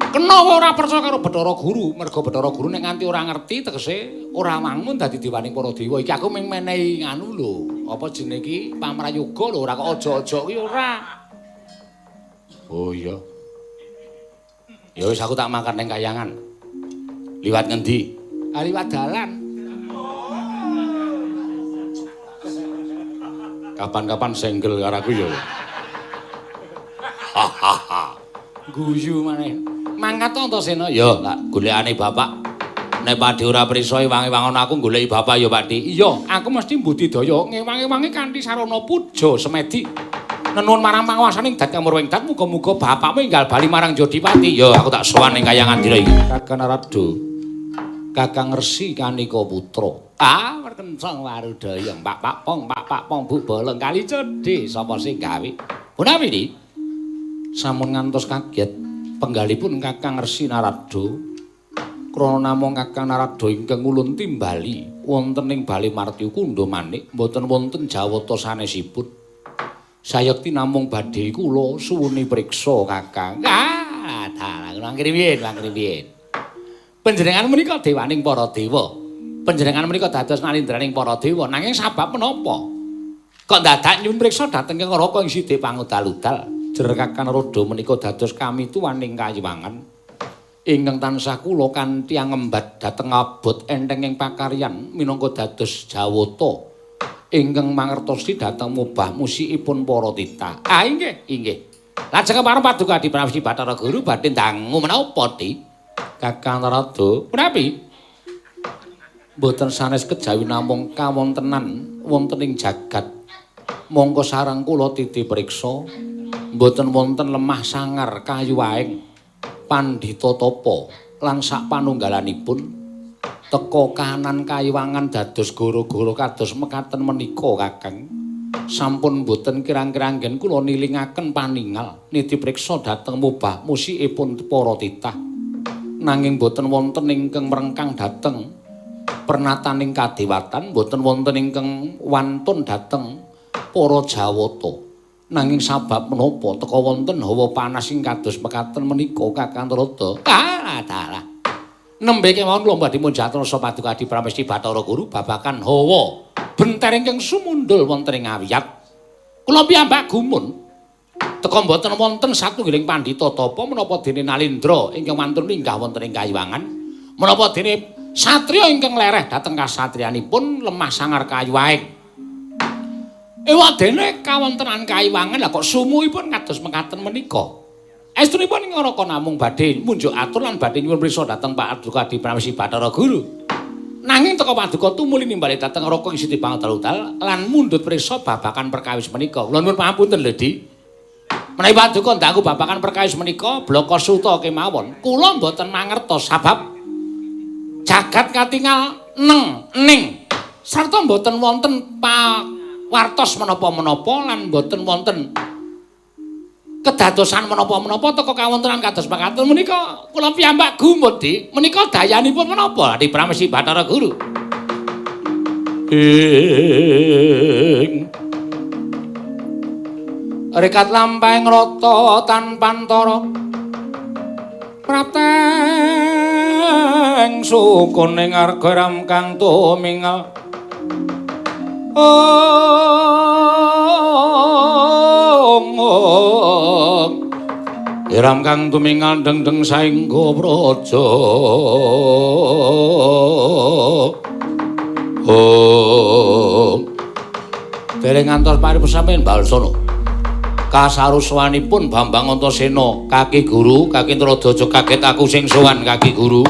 Kena ora percaya karo Bathara Guru, merga Bathara Guru nek nganti ora ngerti tegese ora wangun dadi dewaning para dewa. Iki aku mung menehi nganu lho, apa jenenge iki pamrayoga lho, ora kok aja-aja kuwi ora. Oh iya. Ya wis aku tak mangkat ning kayangan. Liwat ngendi? Ah liwat dalan. Kapan-kapan senggel karo aku ya. Hahaha. Guyu maneh. Mangkat to Antasena? Ya, tak golekane bapak. Nek Pakde ora prisa wangi-wangon aku goleki bapak ya, Pakde. Iya, aku mesti mbudidaya ngewangi-wangi kanthi sarana puja semedi. Nenuwun marang panguwasaning Dat Kang Murwengdat, muga-muga bapakmu enggal bali marang Jodipati. Ya, aku tak sowan ning kayangan dina iki. Kakang Narada. Kakang Resi Kanika Putra. Ah, perkencang warudaya. Pak Pong, Bu Boleng kali cedhe sapa sing gawe? Punapi, Di? Sampun ngantos kaget. Penggalipun Kakang Resi Narada krana namung Kakang Narada ingkang ulun timbali wonten ing Bali Martya Kundha Manik mboten wonten jawata sanesipun. Sayekti namung badhe kula suwuni priksa Kakang. Dalang mangkene panjenengan menika dewaning para dewa. Panjenengan menika dados nalindraning para dewa nanging sabab menapa? Kok dadak nyuwun priksa dhateng ing Raka ing Sidhe Pangudal-udal. Jer Kakang Narada menika dados kami tuwaning kayiwangan ingkang tansah kula kanthi ngembat dhateng abot enteng ing pakaryan minangka dados jawata ingkang mangertosi dhateng mubah musikipun para titah. Inggih. Lajeng para paduka Adi Prabu Bathara Guru badhe dangu menapa Di? Kakang Narada, punapi? Mboten sanes kejawi namung kawontenan wonten ing jagat. Monggo sareng kula titih priksa mboten wonten lemah sangar kayuwaing pandhita tapa lan sak panunggalanipun teka kahanan kayiwangan dados gara-gara kados mekaten menika Kakang sampun mboten kirang-kirang anggen kula nilingaken paningal niti priksa dhateng mubah musikipun para titah nanging mboten wonten ingkang mrengkang dhateng pernataning kadewatan mboten wonten ingkang wantun dhateng para jawata. Nanging sabab menapa teka wonten hawa panas ing kados mekaten menika Kakang Narada. Dalah. Nembe kemawon kula badhe munjatna paduka Adi Prabu Bathara Guru babagan hawa benter ingkang sumundul wonten ing awiyat. Kula piyambak gumun teka mboten wonten satunggiling pandhita tapa menapa dene Nalindra ingkang wantun minggah wonten ing kayiwangan, menapa dene satriya ingkang lereh dhateng kasatriyanipun lemah sangar kayuwaing. Ewadene kawontenan kayiwangan lah kok sumuhipun kados mekaten menika. Estunipun ing Raka namung badhe munjuk atur lan badhe nyuwun priksa dhateng Pak Paduka Adi Prabu Bathara Guru. Nanging teka paduka tumuli nimbali dhateng Raka ing Sidhe Pangudal-udal lan mundhut priksa babagan perkawis menika. Kula nuwun pangapunten lho, Di. Menawi paduka ndanggu babagan perkawis menika blaka suta kemawon, kula mboten mangertos sabab jagat katingal ning sarta mboten wonten wartos menapa-menapa lan boten wonten kedadosan menapa-menapa teka kawontenan kados mekaten menika kula piyambak gumut Di menika dayanipun menapa Adi Prabu Bathara Guru rekat lampahing rata tanpa antara prateng sukuning arga ram kang tumingal Iram kang tumingal deng-deng saengga praja dereng ngantos paripesamen Balsana kasaruswanipun Bambang Antasena kaki guru kaki Narada aja kaget aku sing sowan kaki guru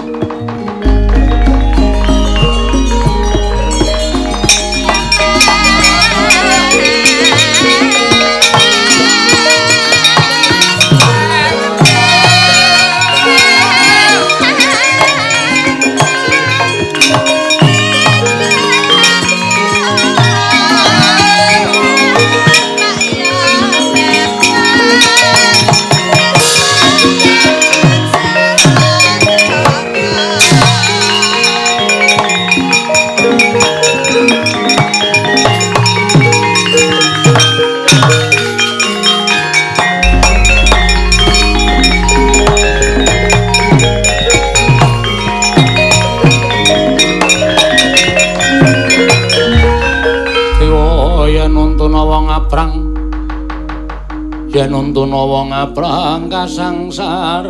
yen untuna wong aprang kasangsaran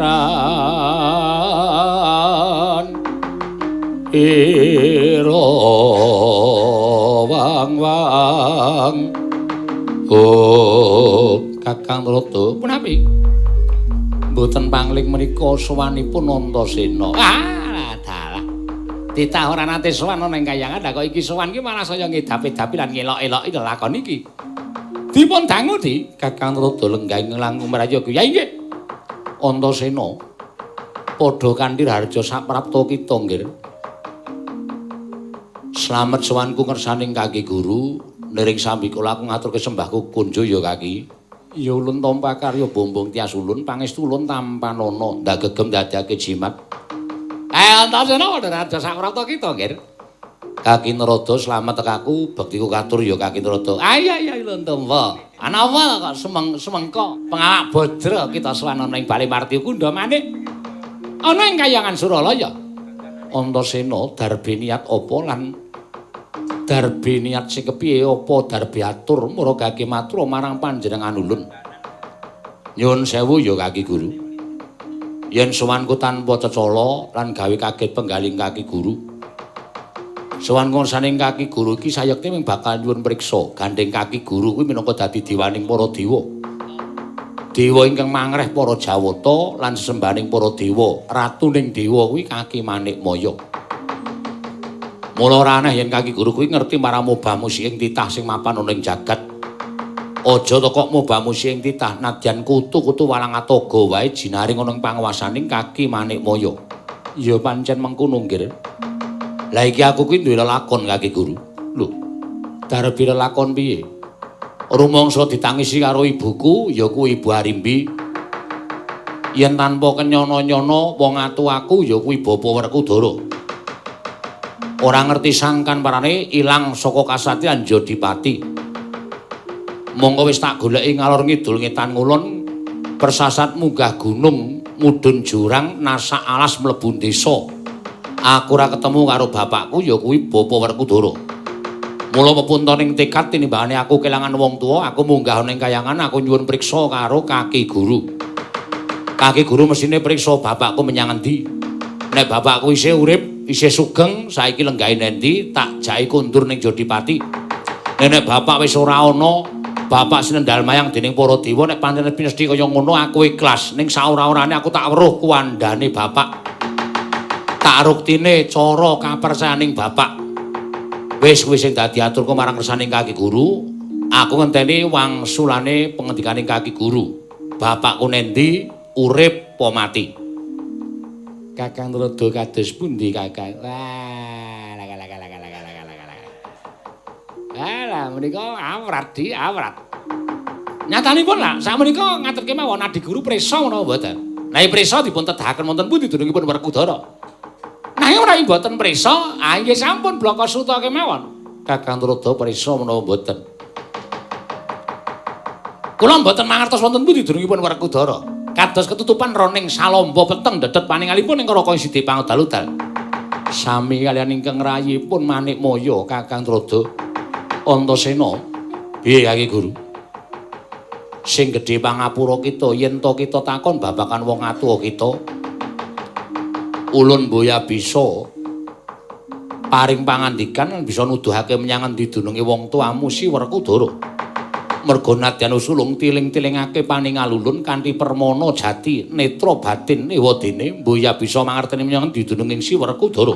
ira wang-wang Kakang Narada punapi mboten pangling menika sowanipun Antasena dalah titah ora nate sowan ana ing kayangan kok iki sowan ki malah saya ngedapi-dapi lan ngelok-eloki lakon iki dipun dangu Di Kakang Narada lenggahing langkung merayoga ya inggih Antasena padha kanthi harja saprapta kita nggih slamet sowanku ngersaning kaki guru niring sambika aku ngaturke sembahku kunjo ya kaki Ya ulun tampa karya bombong tias ulun pangestu ulun tampanana ndagegem dadake jimat. Antasena raja sakrata kita, Nggir. Kaki Narada slamet tekaku, bektiku katur ya Kaki Narada. Iya ulun tampa. Anapa kok semengko pengawak Badra kita sowan ana ing Bali Marti Kunda Manik. Ana ing Kahyangan Suralaya. Antasena darbe niat apa lan darbe niat sing kepiye apa darbe atur mura Kaki matur marang panjenengan ulun. Nyuwun sewu ya Kaki Guru. Yen sowanku tanpa cecala lan gawe kaget penggaling Kaki Guru. Sowan ngorsaning Kaki Guru iki sayekti mung bakal nyuwun priksa gandeng Kaki Guru kuwi minangka dadi dewaning para dewa. Dewa ingkang mangreh para Jawata lan sesembahaning para dewa, ratuning dewa kuwi Kaki Manikmaya. Mula ora aneh yen Kaki Guru kuwi ngerti marang mobamusi ing titah sing mapan ana ing jagat. Aja tekok mobamusi ing titah nadyan kutu-kutu walang atoga wae jinaring ana ing panguwasaning Kaki Manikmaya. Ya pancen mengkono, Nggir. Lah iki aku kuwi duwe lelakon Kaki Guru. Lho, darbe lelakon piye? Rumangsa ditangisi karo ibuku, ya kuwi Ibu Arimbi. Yen tanpa kenyana-nyana wong atu aku ya kuwi Bapa Werkudara. Ora ngerti sangkan parane ilang saka kasatriyan Jodipati. Monggo wis tak goleki ngalor ngidul ngetan ngulon, persasat munggah gunung, mudhun jurang, nasak alas mlebu desa. Aku ora ketemu karo bapakku ya kuwi Bapa Werkudara. Mula pepuntoning tekad tinimbangane aku kelangan wong tuwa, aku munggah ning Kahyangan aku nyuwun priksa karo Kaki Guru. Kaki Guru mesine priksa bapakku menyang endi. Nek bapakku isih urip, isih sugeng, saiki lenggahe endi, tak jake kundur ning Jodipati. Nek bapak wis ora ana, bapak sinendal mayang dening para dewa, nek pancen pinesti kaya ngono aku ikhlas. Ning saora-orane aku tak weruh kuwandane bapak. Tak ruktine cara kapercayaning bapak. Wis kuwi sing dadi aturku marang kersaning Kaki Guru. Aku ngenteni wangsulane pengendikaning Kaki Guru. Bapakku nendi, urip apa mati? Kakang Narada kados pundi, Kakang? Wah, Alah, menika awrat di awrat. Nyatanipun lah, sakmenika ngaturke mawon Adi Guru prisa menapa mboten? Lah prisa dipun tedahaken wonten pundi dunungipun Werkudara? Nanging ora mboten prisa, nggih sampun blaka suta kemawon. Kakang Narada prisa menapa mboten? Kula mboten mangertos wonten pundi dunungipun Werkudara. Kados ketutupan roning salomba peteng dedet paningalipun ing Karaka Sidhi Pangdal-udal. Sami kaliyan ingkang rayipun Manikmaya Kakang Narada. Antasena. Piye Kaki Guru? Sing gedhe pangapura kita yen to kita takon babakan wong atuwa kita. Ulun boya bisa paring pangandikan bisa nuduhake menyang endi dununge wong tuamu si Werkudara. Merga nadyan usulung tiling-tilingake paningal ulun kanthi permana jati netra batin ewadene boya bisa mangerteni menyang endi dununging si Werkudara.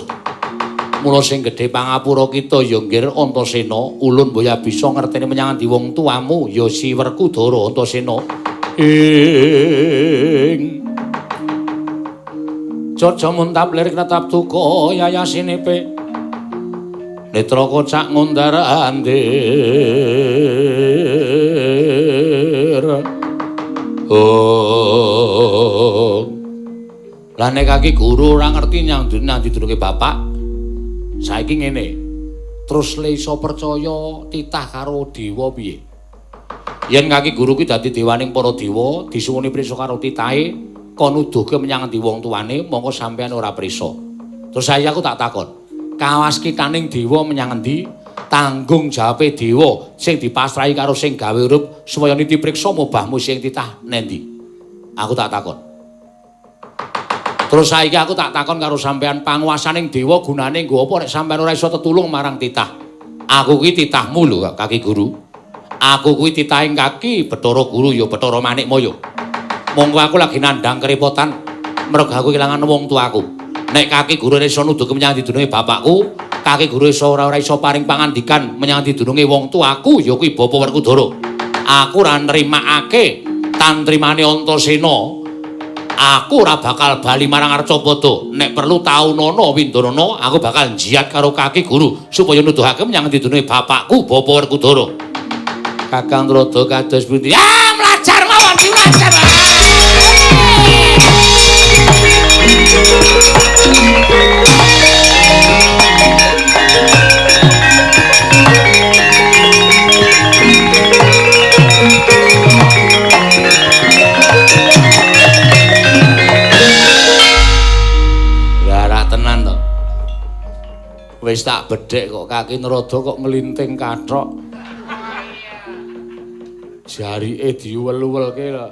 Mula sing gedhe pangapura kita ya Nggir Antasena, ulun boya bisa ngerteni menyang endi wong tuamu ya si Werkudara Antasena. Jaja muntap lirik natap duka yayasinepe netra kocak ngundar andir. Lah nek Kaki Guru ora ngerti nyang dununge bapak. Saiki ngene. Terus le iso percaya titah karo dewa piye? Yen Kaki Guru kuwi dadi dewaning para dewa, disuwuni prisa karo titahe kon nuduhke menyang endi wong tuane, mongko sampean ora prisa. Terus saya aku tak takon, kawaskitaning dewa menyang endi? Tanggung jawabe dewa sing dipasrahi karo sing gawe urip supaya niti priksa mobahmu sing titah nendi. Aku tak takon. Terus saiki aku tak takon karo sampean, panguwasaning dewa gunane nggo apa nek sampean ora iso tetulung marang titah? Aku kuwi titahmu lho, Kaki Guru. Aku kuwi titahing Kaki Bathara Guru ya Bathara Manikmaya. Monggo aku lagi nandhang kerepotan merga aku kelangan wong tuaku. Nek Kaki Guru iso nuduhke menyang didununge bapakku, Kaki Guru ora iso paring pangandikan menyang didununge wong tuaku ya kuwi Bapa Werkudara. Aku ora nrimakake tantrimane Antasena. Aku ora bakal bali marang Arcapada. Nek perlu taunana Windanana, aku bakal njiat karo Kaki Guru supaya nuduhake menyang didununge bapakku Bapa Werkudara. Kakang Narada kados pundi? Ah, mlajar Wis tak bedhek kok kaki Narada kok nglinting kathok. Jarike diuwel-uwelke lho.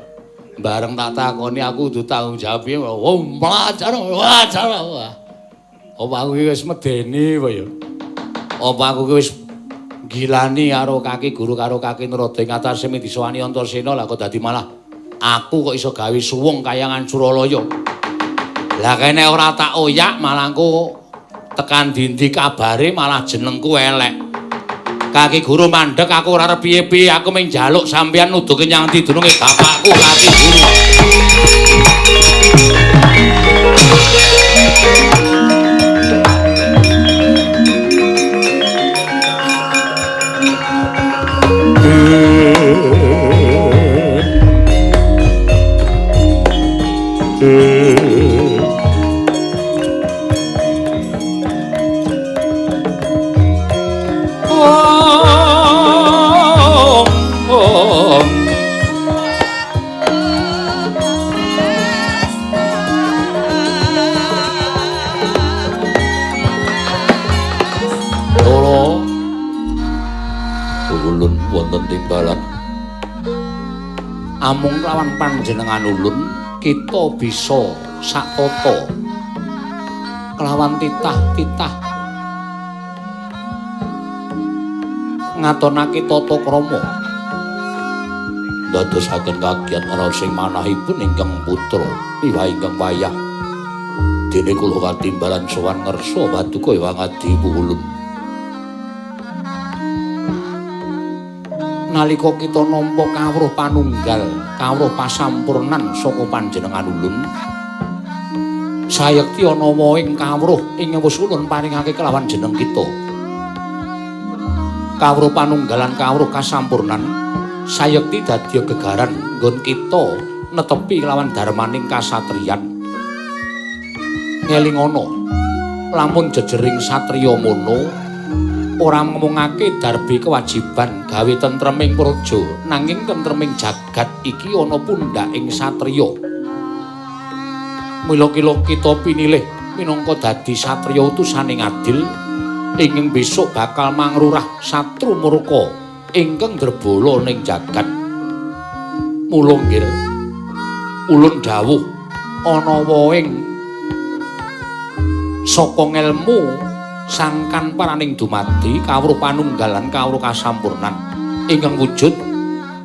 Bareng tak takoni aku kudu tanggung jawab piye. Oh, mlajar. Apa aku wis medeni apa ya? Apa aku wis gilani karo kaki guru karo kaki Narada ing atase disowani Antasena lah kok dadi malah aku kok iso gawe suwung kayangan Suralaya. Lah kene ora tak oyak malah engko tekan dindi kabare malah jenengku elek. Kaki guru mandhek aku ora arep piye-piye aku mung njaluk sampeyan nuduhke nyang ndi dununge bapakku kaki guru. Amung lawan panjenengan ulun kita bisa satata kelawan titah-titah ngatonake tata krama dadosaken kagiat ana sing manahipun ingkang putra liwah ingkang wayah dene kula katimbalan sowan ngersa paduka wangadi ulun. Nalika kita nampa kawruh panunggal, kawruh pasampurnan saka panjenengan ulun, sayekti ana waing kawruh ing wis ulun paringake kelawan jeneng kita. Kawruh panunggalan kawruh kasampurnan sayekti dadi gegaran nggon kita netepi kelawan darmaning kasatriyan. Ngelingono, lamun jejering satriya mono ora ngomongake darbe kewajiban gawe tentreming praja nanging tentreming jagat iki ana pundhaking satriya. Mila kita pinilih minangka dadi satriya utusaning adil ingkang besok bakal mangrurah satru murka ingkang ndrebala ning jagat. Mula nggih ulun dawuh ana waing saka ngelmu sangkan paraning dumadi kawruh panunggalan kawruh kasampurnan ingkang wujud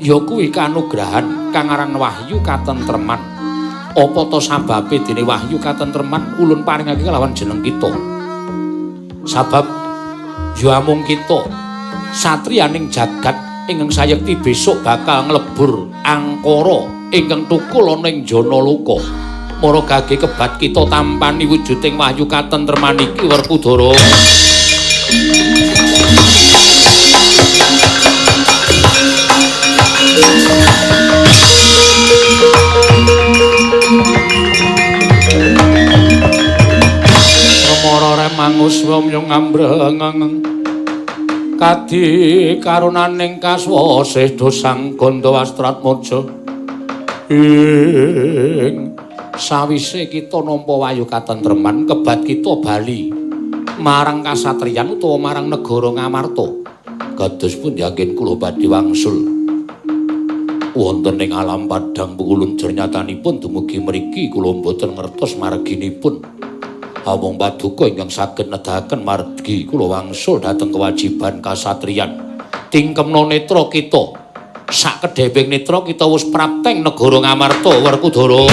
ya kuwi kanugrahan kang aran wahyu katentreman. Apa ta sababe dene wahyu katentreman ulun paringake kelawan jeneng kita? Sabab ya amung kita satriyaning jagat ingkang sayekti besok bakal nglebur angkara ingkang tukul ana ing jana loka. Mara gage kebat kita tampani wujuding wahyu katentreman iki Werkudara. Remara remangus wamyung ambreng kadi karunaning kaswasih dosang Gandawastratmaja ing sawise kita nampa wahyu katentreman kebat kita bali marang kasatriyan utawa marang negara Ngamarta. Kados pun yakin kula badhe wangsul wonten ing alam padang pukulun jernyatanipun dumugi mriki kula boten ngertos marginipun. Amung paduka ingkang saged nedahaken margi kula wangsul dhateng kewajiban kasatriyan. Tingkemna netra kita sak kedheping netra kita wis prapteng negara Ngamarta Werkudara.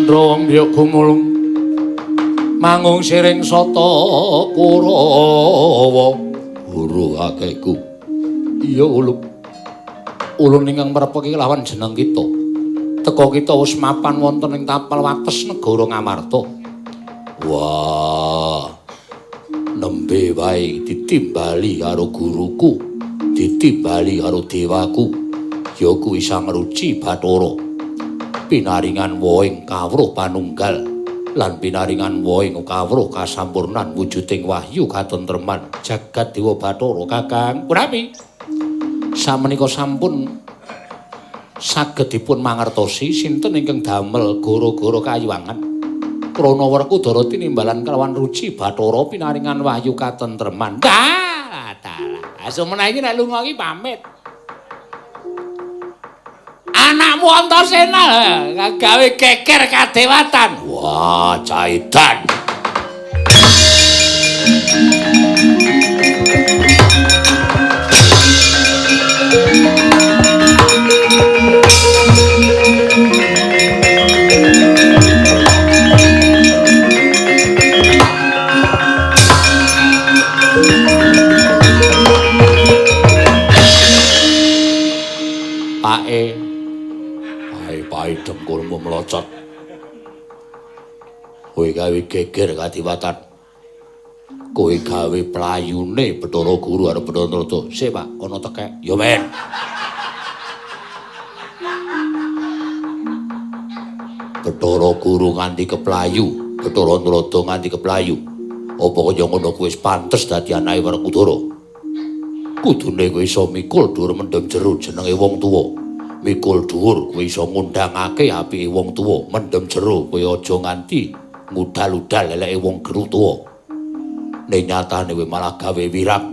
Candra wong biyok gumulung mangung siring sata Kurawa guru kakekku iya ulun ingkang merepeki lawan jeneng kita teka kita wis mapan wonten ing tapal wates negara Ngamarta wah nembe wae ditimbali karo guruku ditimbali karo dewaku ya kuwi Sang Ruci Bathara pinaringan woing kawruh panunggal lan pinaringan woing kawruh kasampurnan wujuding wahyu katentreman jagat Dewa Bathara Kakang punami samenika sampun saged dipun mangertosi sinten ingkang damel gara-gara kayuwangan krana Werkudara tinimbalan kelawan Ruci Bathara pinaringan wahyu katentreman dalah asumena iki nek lunga iki pamit anakmu Antasena gawe geger kadewatan. Wah, caitan. Pae dengkulmu melocot. Kowe gawe geger kadiwatan. Kowe gawe playune Bathara Guru arep Bathara Nrata. Sik, Pak, ana tekek. Ya, men. Bathara Guru nganti keplayu, Bathara Nrata nganti keplayu. Apa kaya ngono kuwi wis pantes dadi anake Werkudara? Kudune kowe iso mikul dhuwur mendem jero jenenge wong tuwa. Mikul dhuwur kowe iso ngundhangake apike wong tuwa, mendem jero kowe aja nganti ngudal-udal eleke wong geru tuwa. Nek nyatane kowe malah gawe wirang.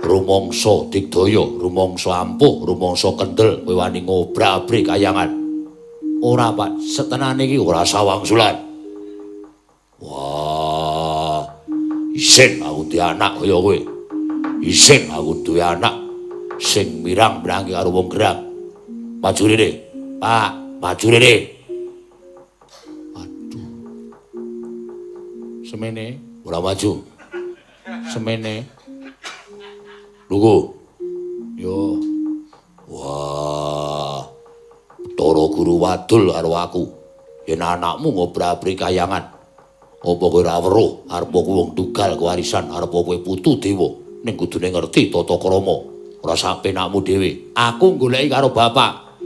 Rumangsa digdaya, rumangsa ampuh, rumangsa kendel kowe wani ngobrak-abrik kayangan. Ora, Pak, setenane iki ora sawangsulan. Wah, isin aku duwe anak kaya kowe. Isin aku duwe anak sing mirang-mirangi karo wong gerang. Maju rene, Pak, maju rene. Aduh. Semene ora maju. Semene. Lungguh. Yo. Wah. Bathara Guru wadul karo aku. Yen anakmu ngobrak-abrik kayangan. Apa kowe ora weruh arep kowe wong tunggal kewarisan arep kowe putu dewa ning kudune ngerti tata krama. Ora sapenakmu dhewe. Aku goleki karo bapak.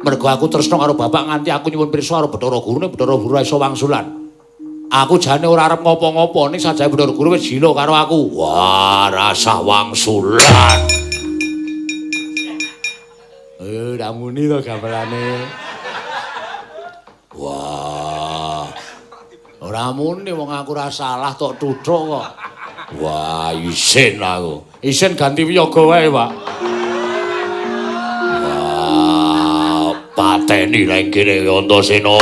Mergo aku tresna karo bapak nganti aku nyuwun pirsa karo Bathara Guru nek Bathara Guru iso wangsulan. Aku jane ora arep ngopo-ngopo ning sajae Bathara Guru wis jilo karo aku. Wah, rasa wangsulan. Ora muni to gamelane. Wah. Ora muni wong aku ora salah tok tuthuk kok. Wah, isin aku. Isin ganti wiyaga wae, Pak. Wah, pateni lek kene Antasena.